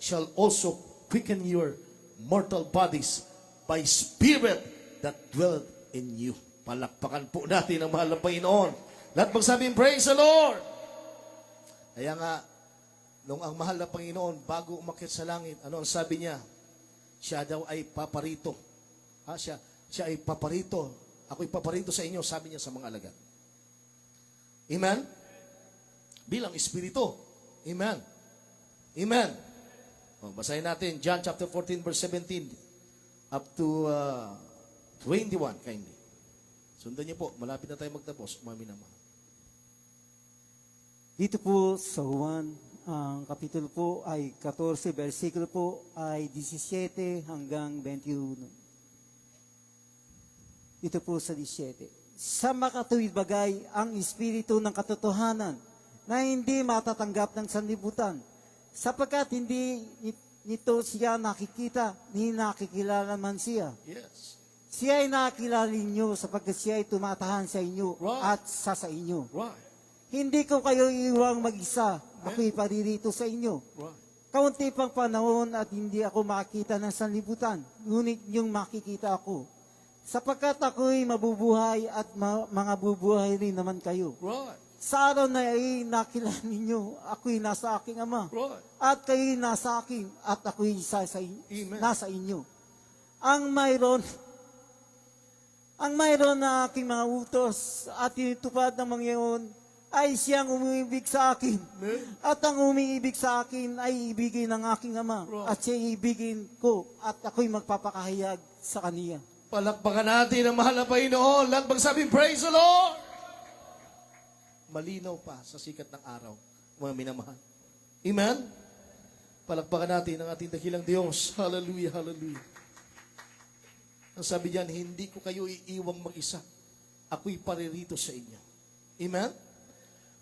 shall also quicken your mortal bodies by Spirit that dwelt in you. Palakpakan po natin ang mahal na Panginoon. Lahat magsabing, praise the Lord! Kaya nga, nung ang mahal na Panginoon, bago umakyat sa langit, ano ang sabi niya? Siya daw ay paparito. Siya ay paparito. Ako'y paparito sa inyo, sabi niya sa mga alagad. Amen? Bilang Espiritu. Amen. Amen. Basahin natin, John chapter 14, verse 17, up to 21, kindly. Sundan niyo po, malapit na tayo magtapos, umami naman. Dito po sa Juan, ang kapitulo po ay 14, versikulo po ay 17 hanggang 21. Dito po sa 17. Sa makatuwid bagay ang espiritu ng katotohanan na hindi matatanggap ng sanlibutan, sapagkat hindi nito siya nakikita, ni nakikilala man siya. Yes. Siya ay nakilala ninyo sapagkat siya ay tumatahan sa inyo Right. at sa inyo. Right. Hindi ko kayo iwang mag-isa, ako'y paririto sa inyo. Right. Kaunti pang panahon at hindi ako makikita ng sanlibutan, ngunit yung makikita ako. Sapagkat ako'y mabubuhay at mga bubuhay rin naman kayo. Right. Sa araw na ay nakilala ninyo, ako'y nasa aking Ama. Right. At kayo'y nasa akin, at ako'y Amen. nasa inyo. Ang mayroon na aking mga utos at tinutupad ng mga iyon ay siyang umiibig sa akin. Amen. At ang umiibig sa akin ay ibigin ng aking Ama. Right. At siya ibigin ko at ako'y magpapakahayag sa kaniya. Palakpakan natin ang mahal na Panginoon. Lahat magsabing, praise the Lord! Malinaw pa sa sikat ng araw, mga minamahal. Amen? Palakpakan natin ang ating dakilang Diyos. Hallelujah, hallelujah. Ang sabi diyan, hindi ko kayo iiwang mag-isa. Ako'y paririto sa inyo. Amen?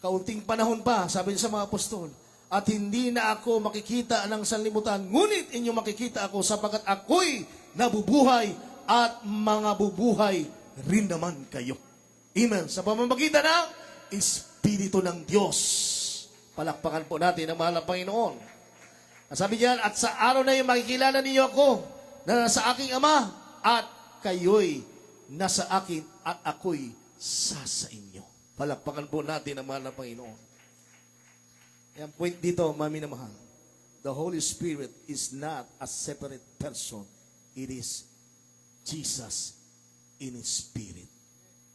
Kaunting panahon pa, sabi niya sa mga apostol, at hindi na ako makikita ng sanlibutan, ngunit inyo makikita ako sapagkat ako'y nabubuhay at mga bubuhay rin naman kayo. Amen? Sa pamamagitan ng Espiritu ng Diyos. Palakpakan po natin ang mahal na Panginoon. Ang sabi niyan, at sa araw na yun makikilala ninyo ako na nasa aking Ama at kayo'y nasa akin at ako'y sa inyo. Palakpakan po natin ang mahal na Panginoon. Yung point dito, mami na mahal. The Holy Spirit is not a separate person. It is Jesus in His Spirit.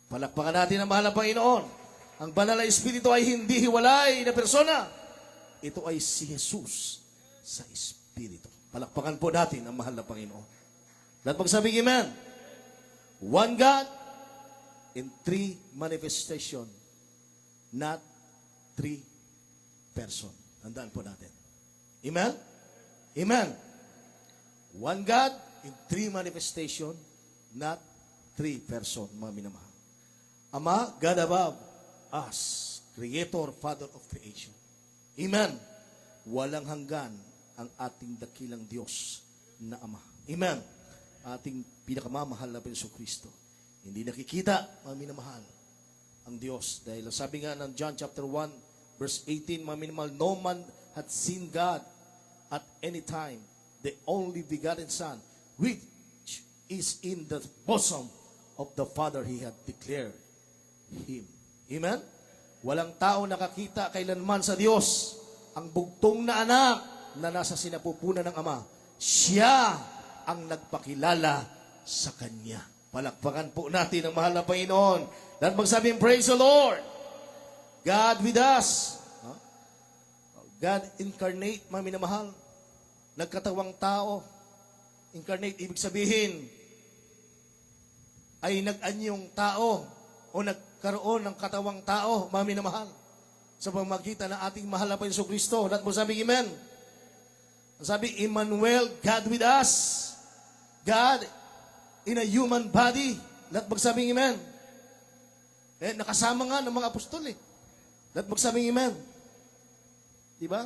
Palakpakan natin ang mahal na Panginoon. Ang banal na Espiritu ay hindi hiwalay na persona. Ito ay si Jesus sa Espiritu. Palakpakan po natin ang mahal na Panginoon. Lahat magsabing amen. One God in three manifestation, not three person. Tandaan po natin. Amen? Amen. One God in three manifestation, not three person, mga minamahal. Ama, God above us, Creator, Father of creation. Amen. Walang hanggan ang ating dakilang Diyos na Ama. Amen. Ating pinakamamahal na Panginoon Kristo. Hindi nakikita, mga minamahal, ang Diyos. Dahil sabi nga ng John chapter 1, verse 18, mga minamahal, no man had seen God at any time, the only begotten Son, which is in the bosom of the Father, He had declared Him. Amen? Walang tao nakakita kailanman sa Diyos. Ang bugtong na anak na nasa sinapupunan ng Ama, siya ang nagpakilala sa Kanya. Palakpakan po natin ang mahal na Panginoon. Lahat magsabing, praise the Lord. God with us. God incarnate, mga minamahal. Nagkatawang tao. Incarnate, ibig sabihin, ay nag-anyong tao o nagkaroon ng katawang tao, mga minamahal, sa pamamagitan ng ating mahal na Panginoon Kristo. Lahat mo sabi, amen. Sabi, Emmanuel, God with us. God in a human body. Lahat magsabing amen. Nakasama nga ng mga apostol eh. Lahat magsabing amen. Diba?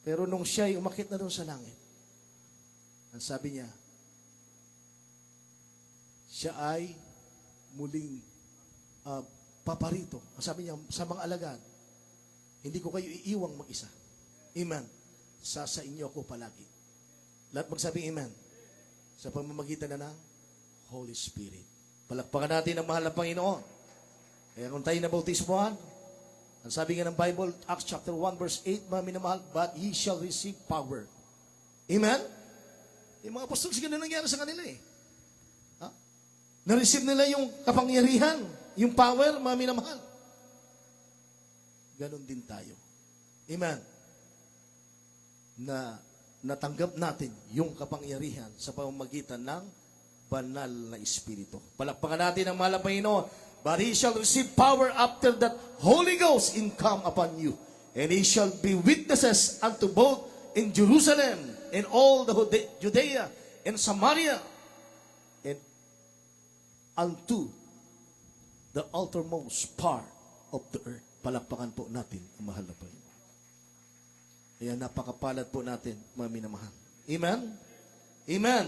Pero nung siya ay umakit na doon sa langit, ang sabi niya, siya ay muling paparito. Ang sabi niya sa mga alagad, hindi ko kayo iiwang mag-isa. Amen. sa inyo ako palagi. Lahat magsabi amen. Sa pamamagitan na ng Holy Spirit. Palakpakan natin ang mahal na Panginoon. Kaya kung tayo nabautismohan, ang sabi nga ng Bible, Acts chapter 1 verse 8, mga minamahal, but ye shall receive power. Amen? Yung mga apostol, ganun nangyari sa kanila eh. Ha? Na-receive nila yung kapangyarihan, yung power, mga minamahal. Ganon din tayo. Amen? Na natanggap natin yung kapangyarihan sa pamamagitan ng banal na Espiritu. Palakpakan natin ang mahal na Panginoon. But he shall receive power after that Holy Ghost in come upon you. And he shall be witnesses unto both in Jerusalem and all the Judea and Samaria and unto the outermost part of the earth. Palakpakan po natin ang mahal na Panginoon. Kaya napakapalad po natin, mga minamahal. Amen? Amen.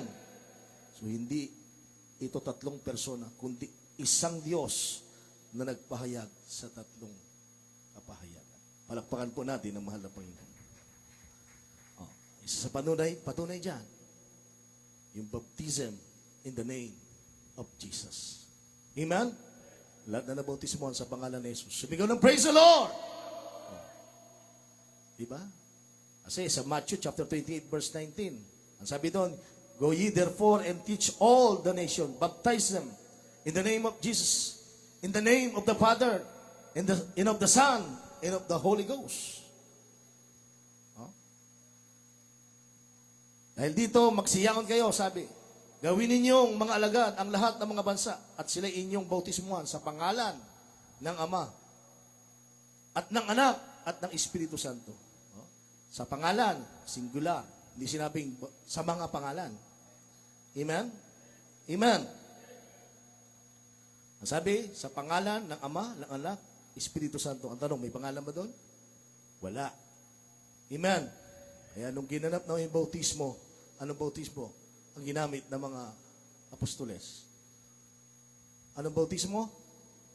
So hindi ito tatlong persona, kundi isang Diyos na nagpahayag sa tatlong kapahayagan. Palakpakan po natin ang mahal na Panginoon. Oh, isa sa patunay dyan, yung baptism in the name of Jesus. Amen? Lahat na nabautismohan sa pangalan ni Jesus. Sumigaw ng praise the Lord! Oh. Diba? Kasi sa Matthew chapter 28 verse 19, ang sabi doon, go ye therefore and teach all the nation, baptize them in the name of Jesus, in the name of the Father, and of the Son, and of the Holy Ghost. Oh? Dahil dito, magsiyangon kayo, sabi, gawin ninyong mga alagad ang lahat ng mga bansa at sila inyong bautismuhan sa pangalan ng Ama at ng Anak at ng Espiritu Santo. Oh? Sa pangalan, singular, hindi sinabing sa mga pangalan. Amen? Amen. Ang sabi, sa pangalan ng Ama, ng Anak, Espiritu Santo. Ang tanong, may pangalan ba doon? Wala. Amen. Kaya nung ginanap na yung bautismo, anong bautismo? Ang ginamit ng mga apostoles. Anong bautismo?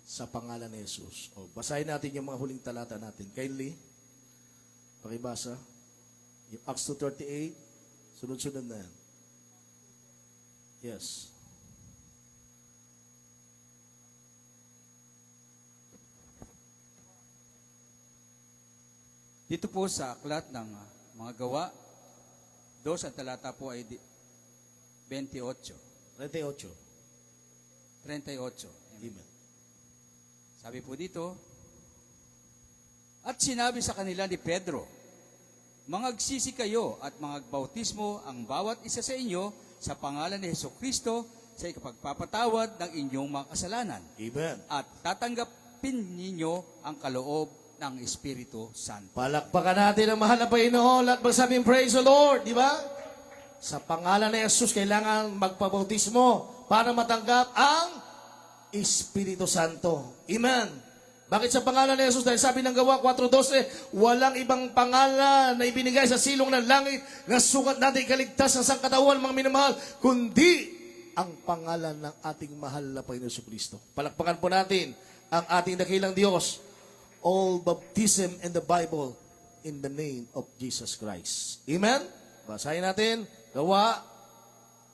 Sa pangalan ni Jesus. O, basahin natin yung mga huling talata natin. Kindly, pakibasa. Yung Acts 2:38, sunod-sunod na yan. Yes. Dito po sa aklat ng mga gawa, 2 ang talata po ay 28. 38. 38. Amen. Sabi po dito, at sinabi sa kanila ni Pedro, mangagsisi kayo at mangagbautismo ang bawat isa sa inyo sa pangalan ni Hesukristo sa ikapagpapatawad ng inyong mga kasalanan. Amen. At tatanggapin ninyo ang kaloob ng Espiritu Santo. Palakpakan natin ang mahal na Panginoon at magsabing praise the Lord, di ba? Sa pangalan ni Jesus, kailangan magpabautismo para matanggap ang Espiritu Santo. Amen. Bakit sa pangalan ni Jesus? Dahil sabi ng Gawa 4:12, walang ibang pangalan na ibinigay sa silong ng langit na sukat natin ikaligtas ng sangkatawan, mga minamahal, kundi ang pangalan ng ating mahal na Panginoon Kristo. Palakpakan po natin ang ating dakilang Diyos. All baptism in the Bible in the name of Jesus Christ. Amen? Basahin natin. Gawa,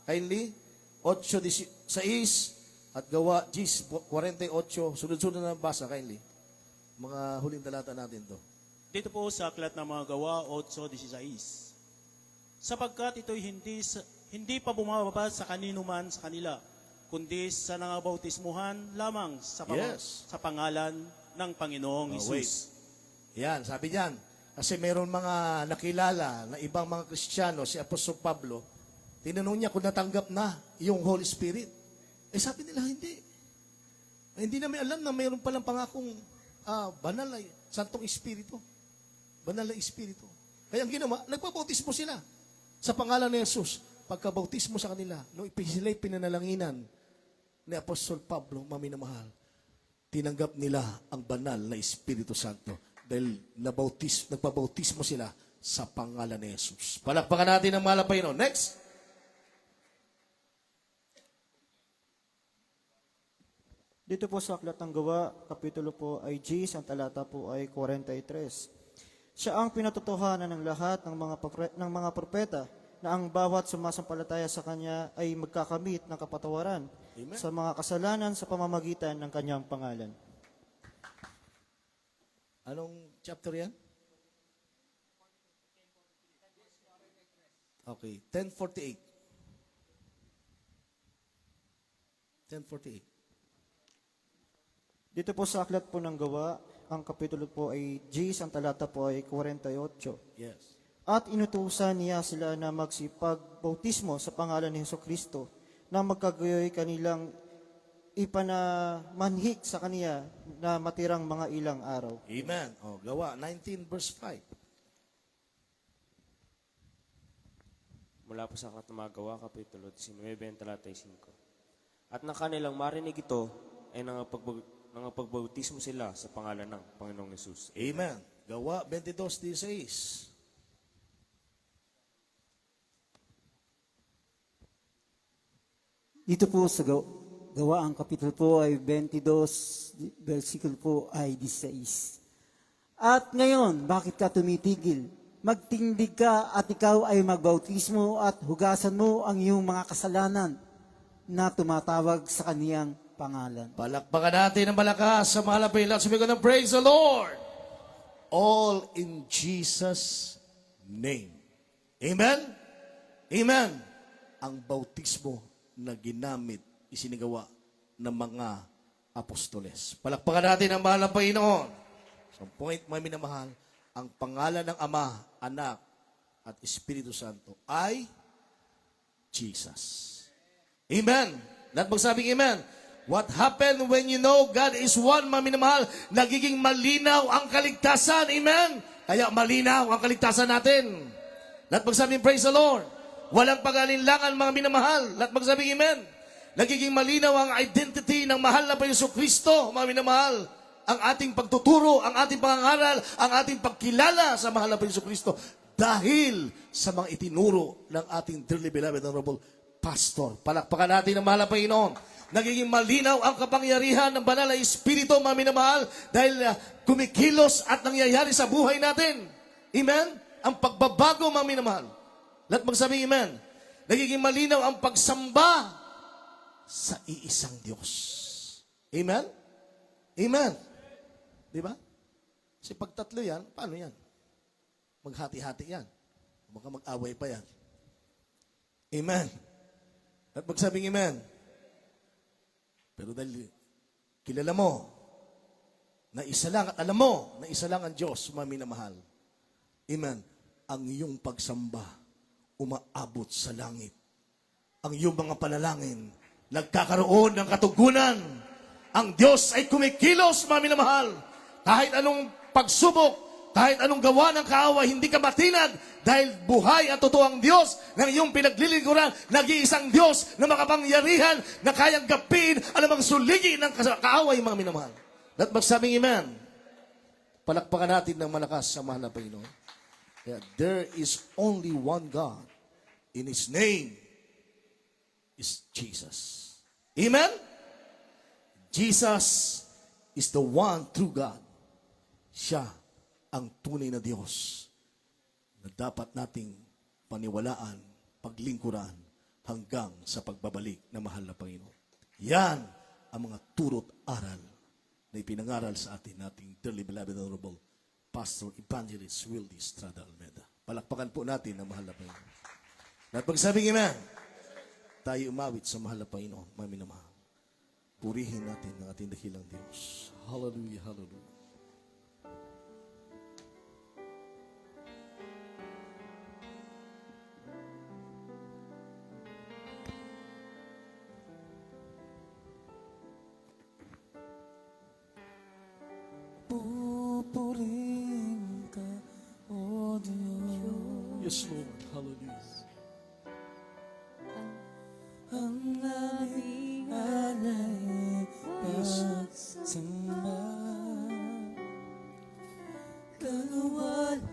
kindly, 8:16 at Gawa 10:48. Sunod-sunod na basa, kindly. Mga huling talata natin to. Dito po sa aklat ng mga gawa 8:16. Sapagkat ito'y hindi pa bumababa sa kanino man sa kanila, kundi sa nangabautismuhan lamang Yes. sa pangalan ng Panginoong Hesus. Yan, sabi diyan. Kasi meron mga nakilala na ibang mga Kristiyano, si Apostol Pablo, tinanong niya kung natanggap na yung Holy Spirit. Eh sabi nila, hindi. Hindi namin alam na mayroon palang pangakong banal na Santong Espiritu. Banal na Espiritu. Kaya ang ginawa, nagpabautismo sila sa pangalan ni Jesus. Pagkabautismo sa kanila, nung sila'y pinanalanginan ni Apostol Pablo, maminamahal, tinanggap nila ang banal na Espiritu Santo dahil nagpabautismo sila sa pangalan ni Jesus. Palakpakan natin ang mahal na Panginoon. Next. Dito po sa Aklat ng Gawa, kapitulo po ay 10, ang talata po ay 43. Siya ang pinatotohanan ng lahat ng mga propeta na ang bawat sumasampalataya sa Kanya ay magkakamit ng kapatawaran Amen. sa mga kasalanan sa pamamagitan ng Kanyang pangalan. Anong chapter yan? Okay, 10:48. 10:48. Dito po sa aklat po ng Gawa, ang kapitulo po ay 10, ang talata po ay 48. Yes. At inutusan niya sila na magsipagbautismo sa pangalan ni Hesukristo na magkagayoy kanilang ipanamanhik sa Kaniya na matirang mga ilang araw. Amen. Oh, Gawa 19 verse 5. Mula po sa aklat ng mga gawa, kapitulo 19, ang talata 5. At nang kanilang marinig ito, ay nangapagbautismo sila sa pangalan ng Panginoong Yesus. Amen. Gawa 22:16. Dito po sa gawa, ang kapitulo po ay 22, versikulo po ay 16. At ngayon, bakit ka tumitigil? Magtindig ka at ikaw ay magbautismo at hugasan mo ang iyong mga kasalanan na tumatawag sa kaniyang pangalan. Palakpakan natin ang malakas sa mahal na Panginoon. Sabi ko na, praise the Lord. All in Jesus' name. Amen? Amen. Ang bautismo na ginamit, isinagawa ng mga apostoles. Palakpakan natin ang mahal na Panginoon. So, point, mga minamahal, ang pangalan ng Ama, Anak, at Espiritu Santo ay Jesus. Amen. Lahat magsabing amen. What happened when you know God is one, mga minamahal? Nagiging malinaw ang kaligtasan. Amen. Kaya malinaw ang kaligtasan natin. Lahat magsabing praise the Lord. Walang pag-alinlangan, mga minamahal. Lahat magsabing amen. Nagiging malinaw ang identity ng mahal na Panginoon Kristo, mga minamahal. Ang ating pagtuturo, ang ating pangangaral, ang ating pagkilala sa mahal na Panginoon Kristo dahil sa mga itinuro ng ating dearly beloved honorable pastor. Palakpakan natin ang mahal na Panginoon. Nagiging malinaw ang kapangyarihan ng banal na Espiritu, mga minamahal, dahil kumikilos at nangyayari sa buhay natin. Amen? Ang pagbabago, mga minamahal. Lahat magsabi, amen. Nagiging malinaw ang pagsamba sa iisang Diyos. Amen? Amen. Di ba? Kasi pag tatlo yan, paano yan? Maghati-hati yan. Baka mag-away pa yan. Amen. At magsabing amen. Pero dahil kilala mo na isa lang at alam mo na isa lang ang Diyos, mami na mahal. Amen. Ang iyong pagsamba umaabot sa langit. Ang iyong mga panalangin nagkakaroon ng katugunan. Ang Diyos ay kumikilos, mami na mahal. Kahit anong pagsubok, kahit anong gawa ng kaaway, hindi ka matinag dahil buhay at totoo ang Diyos ng iyong pinaglilingkuran, nag-iisang Diyos na makapangyarihan na kayang gapin alamang suligi ng kaaway, mga minamahal. At magsabing amen. Palakpakan natin ng malakas sa mahal na Panginoon. Kaya there is only one God. In His name is Jesus. Amen? Jesus is the one true God. Siya ang tunay na Diyos na dapat nating paniwalaan, paglingkuran hanggang sa pagbabalik na mahal na Panginoon. Yan ang mga turo't aral na ipinangaral sa atin nating dearly beloved honorable Pastor Evangelist Wildy Estrada Almeda. Palakpakan po natin ang mahal na Panginoon. At pagsabing amen, tayo umawit sa mahal na Panginoon, mga minamahal. Purihin natin ang ating dakilang Diyos. Hallelujah, hallelujah. Pupurihin ka, O Diyos. Yes, Lord. Hallelujah. Ang aming alay pagsamba kalawalatian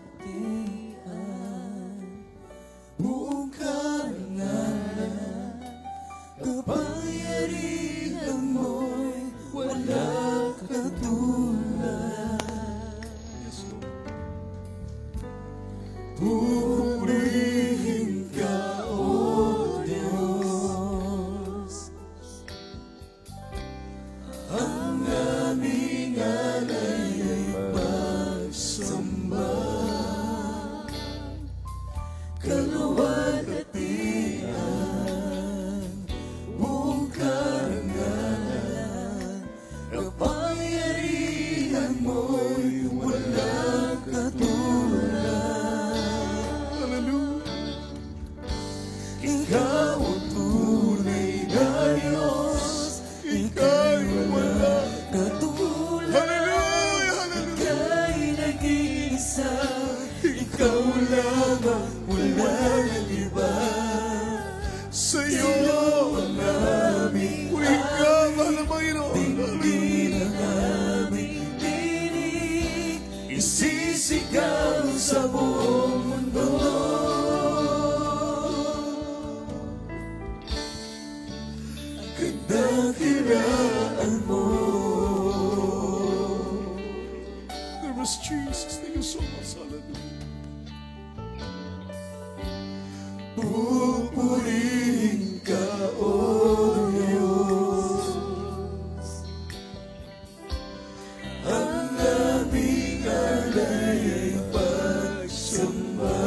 buong karangalan kapangyarihan mo'y walang katulad Yes, Lord. mo'y walang katulad. Hallelujah. Ikaw ang tunay na Diyos, ika'y walang katulad. Hallelujah, hallelujah. Ika'y nag-iisa, ikaw lamang, walang iba. Sa'yo ang aming ikaw, mahal na Panginoon. Tingin ang aming tinig, isisigaw sa buong mundo. Kadakilaan mo. There was Jesus. Thank you so much. Hallelujah. Pupurihin ka, O Diyos. Ang aming alay ay pagsamba.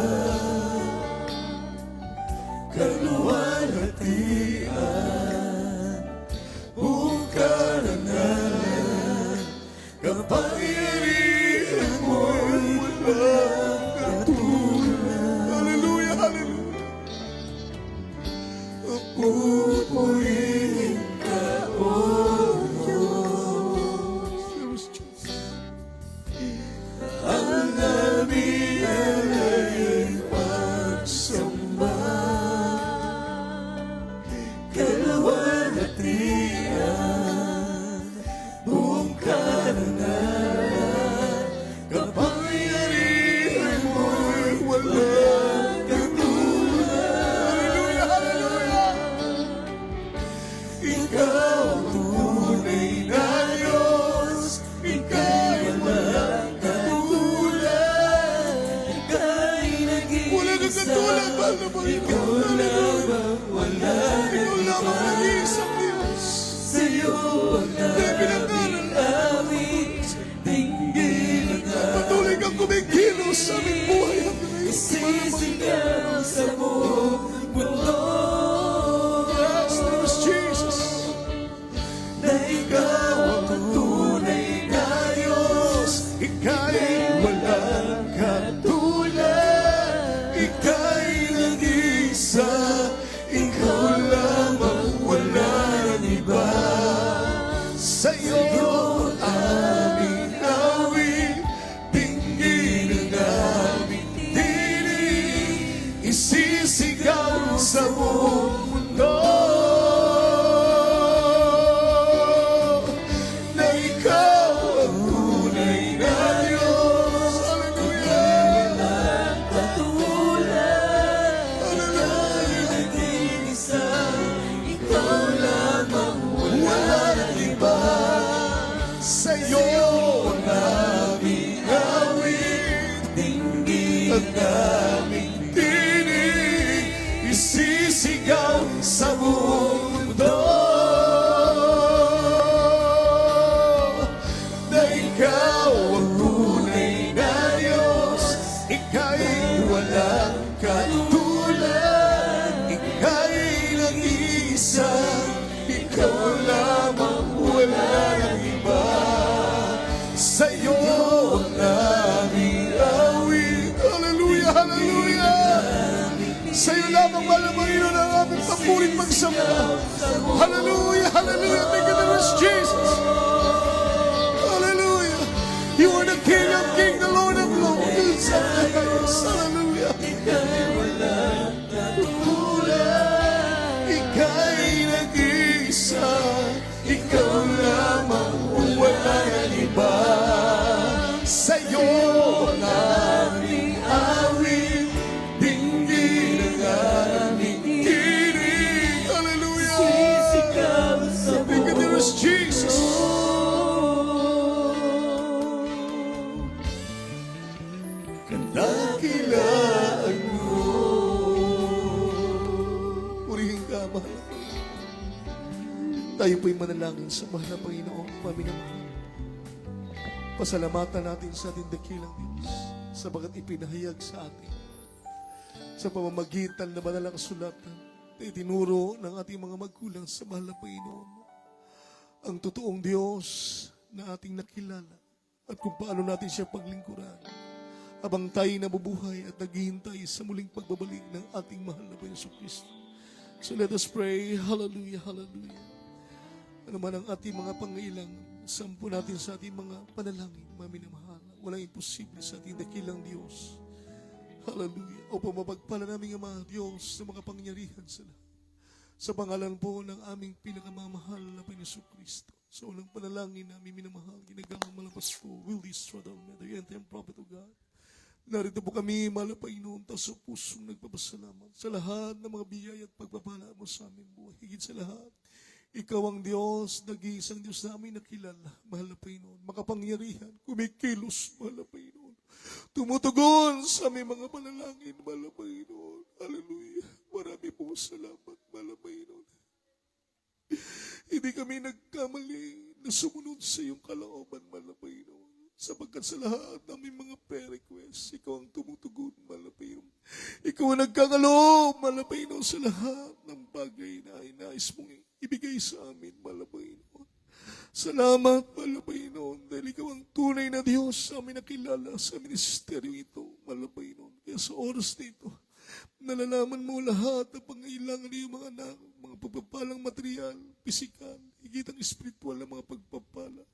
Kaluwalhatian, buong karangalan, kapangyarihan mo'y walang katulad. Hallelujah, hallelujah. Pupurihin ka, O Diyos. Ang aming alay ay pagsamba. Kaluwalhatian, buong karangalan, kapangyarihan mo'y walang katulad. Hallelujah, hallelujah. Ikaw ang tunay na Diyos, ika'y walang katulad. Ika'y nag-iisa, walang katulad, mahal na Panginoon. Ikaw lamang, walang ikaw lamang nag-iisang Diyos. Sa'yo ang aming aming tingin. Patuloy kang kumikilos sa aming buhay hanggang ngayon. Isisigaw sa buong mundo. Yes, there is Jesus. Na ikaw ang tunay na Diyos, ika'y walang katulad. Ika'y nag-iisa, ikaw lamang, wala nang iba. Sa'yo ang aming awit, tingin ang aming tinig, isisigaw sa buong mundo. Na ikaw ang tunay na Diyos. Hallelujah. Katulad, ika'y nag-iisa, ikaw lamang, wala nang iba. Sa'yo ang aming awit, tingin ang aming tinig, isisigaw sa buong mundo. Na ikaw ang tunay na Diyos, ika'y walang katulad. Ika'y nag-iisa, ikaw lamang, wala nang iba. Sa'yo ang aming awit. Hallelujah, hallelujah. Sa'yo lamang, mahal na Panginoon, ang aming papurit magsamba. Hallelujah, hallelujah. Thank you, Lord Jesus. Hallelujah. You are the King of kings, the Lord of lords. Hallelujah. Ika'y walang katulad. Ika'y nag-iisa, ikaw lamang, wala nang iba. Sa'yo ang aming awit, dinggin ang aming tinig. Hallelujah. Thank you, there is Jesus. Kandakilaan mo. Purihin ka, mahal. Tayo po'y manalangin sa mahal na Panginoon, paminamahal. Pasalamatan natin sa ating dakilang Diyos sa bagat ipinahayag sa atin sa pamamagitan na manalang sulatan na itinuro ng ating mga magulang sa mahal na Panginoon. Ang totoong Diyos na ating nakilala at kung paano natin siya paglingkuran habang tayo nabubuhay at naghihintay sa muling pagbabalik ng ating mahal na Panginoon Kristo. So let us pray. Hallelujah, hallelujah. Ano man ang ating mga pangailangan, sampo natin sa ating mga panalangin, mga minamahal. Walang imposible sa ating dakilang Diyos. Hallelujah. O pumapagpala namin ang mga Diyos sa mga pangyarihan sa lahat. Sa pangalan po ng aming pinakamamahal na Panginoon Kristo. Sa unang panalangin namin minamahal, ginagamang malapas po, will this struggle me, the end prophet of God. Narito po kami, mahal na Panginoon, taos sa pusong nagpapasalamat sa lahat ng mga biyaya at pagpapala mo sa aming buhay. Higit sa lahat, ikaw ang Diyos, nag-iisang Diyos namin nakilala, mahal na Panginoon, makapangyarihan, kumikilos, mahal na Panginoon. Tumutugon sa aming mga panalangin, mahal na Panginoon. Hallelujah. Marami po salamat, mahal na Panginoon. Hindi kami nagkamali na sumunod sa iyong kalooban, mahal na Panginoon. Sapagkat sa lahat ng aming mga prayer requests, ikaw ang tumutugon, mahal na Panginoon. Ikaw ang nagkakaloob, mahal na Panginoon, sa lahat ng bagay na inais mong ibigay sa amin, mahal na Panginoon. Salamat, mahal na Panginoon, dahil ikaw ang tunay na Diyos sa amin nakilala sa ministeryo ito, mahal na Panginoon. Kaya sa oras na ito, nalalaman mo lahat ng pangailangan ng iyong mga anak, mga pagpapalang material, pisikal, higit ang espiritual na mga pagpapala.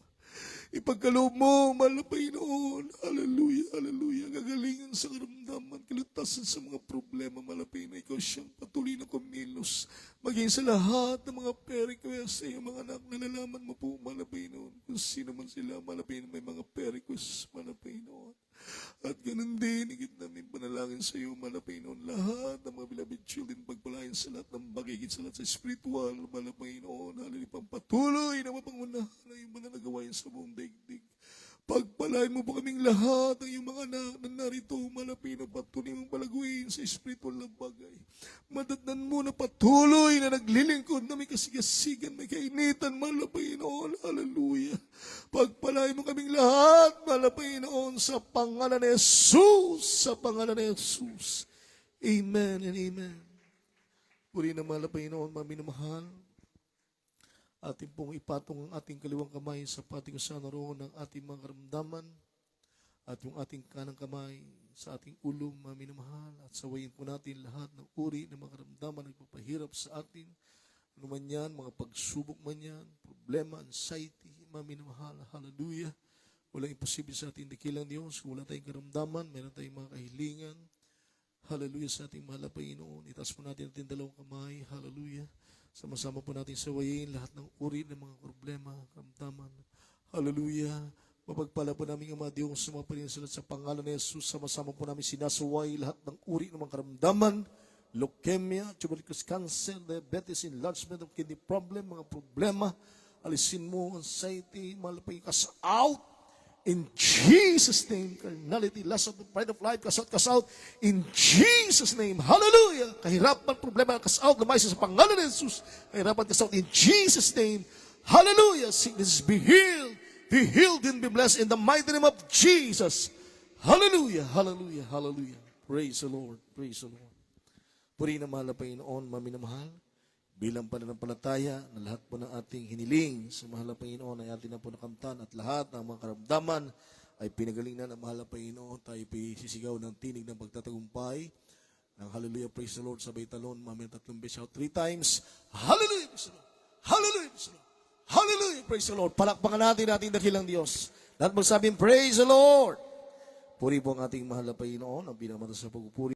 Ipagkaloob mo, mahal na Panginoon. Hallelujah, hallelujah. Gagalingan sa karamdaman, kilutasan sa mga problema, mahal na Panginoon. Ikaw siyang patuloy na kumilos. Maging sa lahat ng mga prayer requests sa iyong mga anak, nalalaman mo po, mahal na Panginoon. Kung sino man sila, mahal na Panginoon, may mga prayer requests, mahal na Panginoon. At ganun din, higit namin panalangin sa iyo, mahal na Panginoon. Lahat ng mga beloved children, pagpalain sa lahat ng bagay, higit sa lahat sa spiritual, mahal na Panginoon. Hallelujah, pagpatuloy na mapangunahan na iyong mga nagawain sa buong daigdig. Pagpalain mo po kaming lahat ng iyong mga anak na narito, mahal na Panginoon, patuloy mong palaguin sa spiritual na bagay. Madatnan mo na patuloy na naglilingkod na may kasigasigan, may kainitan, mahal na Panginoon. Hallelujah. Pagpalain mo kaming lahat, mahal na Panginoon, sa pangalan ni Jesus, sa pangalan ni Jesus. Amen and amen. Puri na mahal na Panginoon, maminamahal. Ating pong ipatong ang ating kaliwang kamay sa pating sa naroon ng ating mga karamdaman at yung ating kanang kamay sa ating ulo, maminamahal, at sawayin po natin lahat ng uri ng mga karamdaman na nagpapahirap sa atin. Ano man yan, mga pagsubok man yan, problema, anxiety, maminamahal, hallelujah. Walang imposible sa ating dakilang Diyos. Kung wala tayong karamdaman, meron tayong mga kahilingan. Hallelujah sa ating mahal na Panginoon. Itaas po natin ating dalawang kamay, hallelujah. Sama-sama po natin sawayin lahat ng uri ng mga problema, karamdaman. Hallelujah. Mapagpala po namin ang mga Diyos sa mga paninsalat sa pangalan ni Jesus. Sama-sama po namin sinasaway lahat ng uri ng mga karamdaman, leukemia, tuberculosis, cancer, diabetes, enlargement of kidney problem, mga problema. Alisin mo, anxiety, malapay, cast out. In Jesus' name, carnality, lust of the pride of life, cast out. In Jesus' name, hallelujah. Kahirapan, problema, cast out. Lumayas sa pangalan ni Jesus. Kahirapan, cast out. In Jesus' name, hallelujah. Sickness, be healed and be blessed in the mighty name of Jesus. Hallelujah, hallelujah, hallelujah. Praise the Lord, praise the Lord. Puri na mahal na Panginoon, maminamahal. Bilang pananampalataya na lahat po ng ating hiniling sa mahal na Panginoon ay atin na po nakamtan at lahat ng mga karamdaman ay pinagaling na ng mahal na Panginoon. Tayo sisigaw ng tinig ng pagtatagumpay ng hallelujah, praise the Lord, sabay talon, mamaya 3 beses, shout 3 times, hallelujah, praise the Lord, hallelujah, praise the Lord, hallelujah, praise the Lord. Palakpakan natin ating dakilang Diyos. Lahat magsabing, praise the Lord. Puri po ang ating mahal na Panginoon, ang pinamata sa pagpupuri.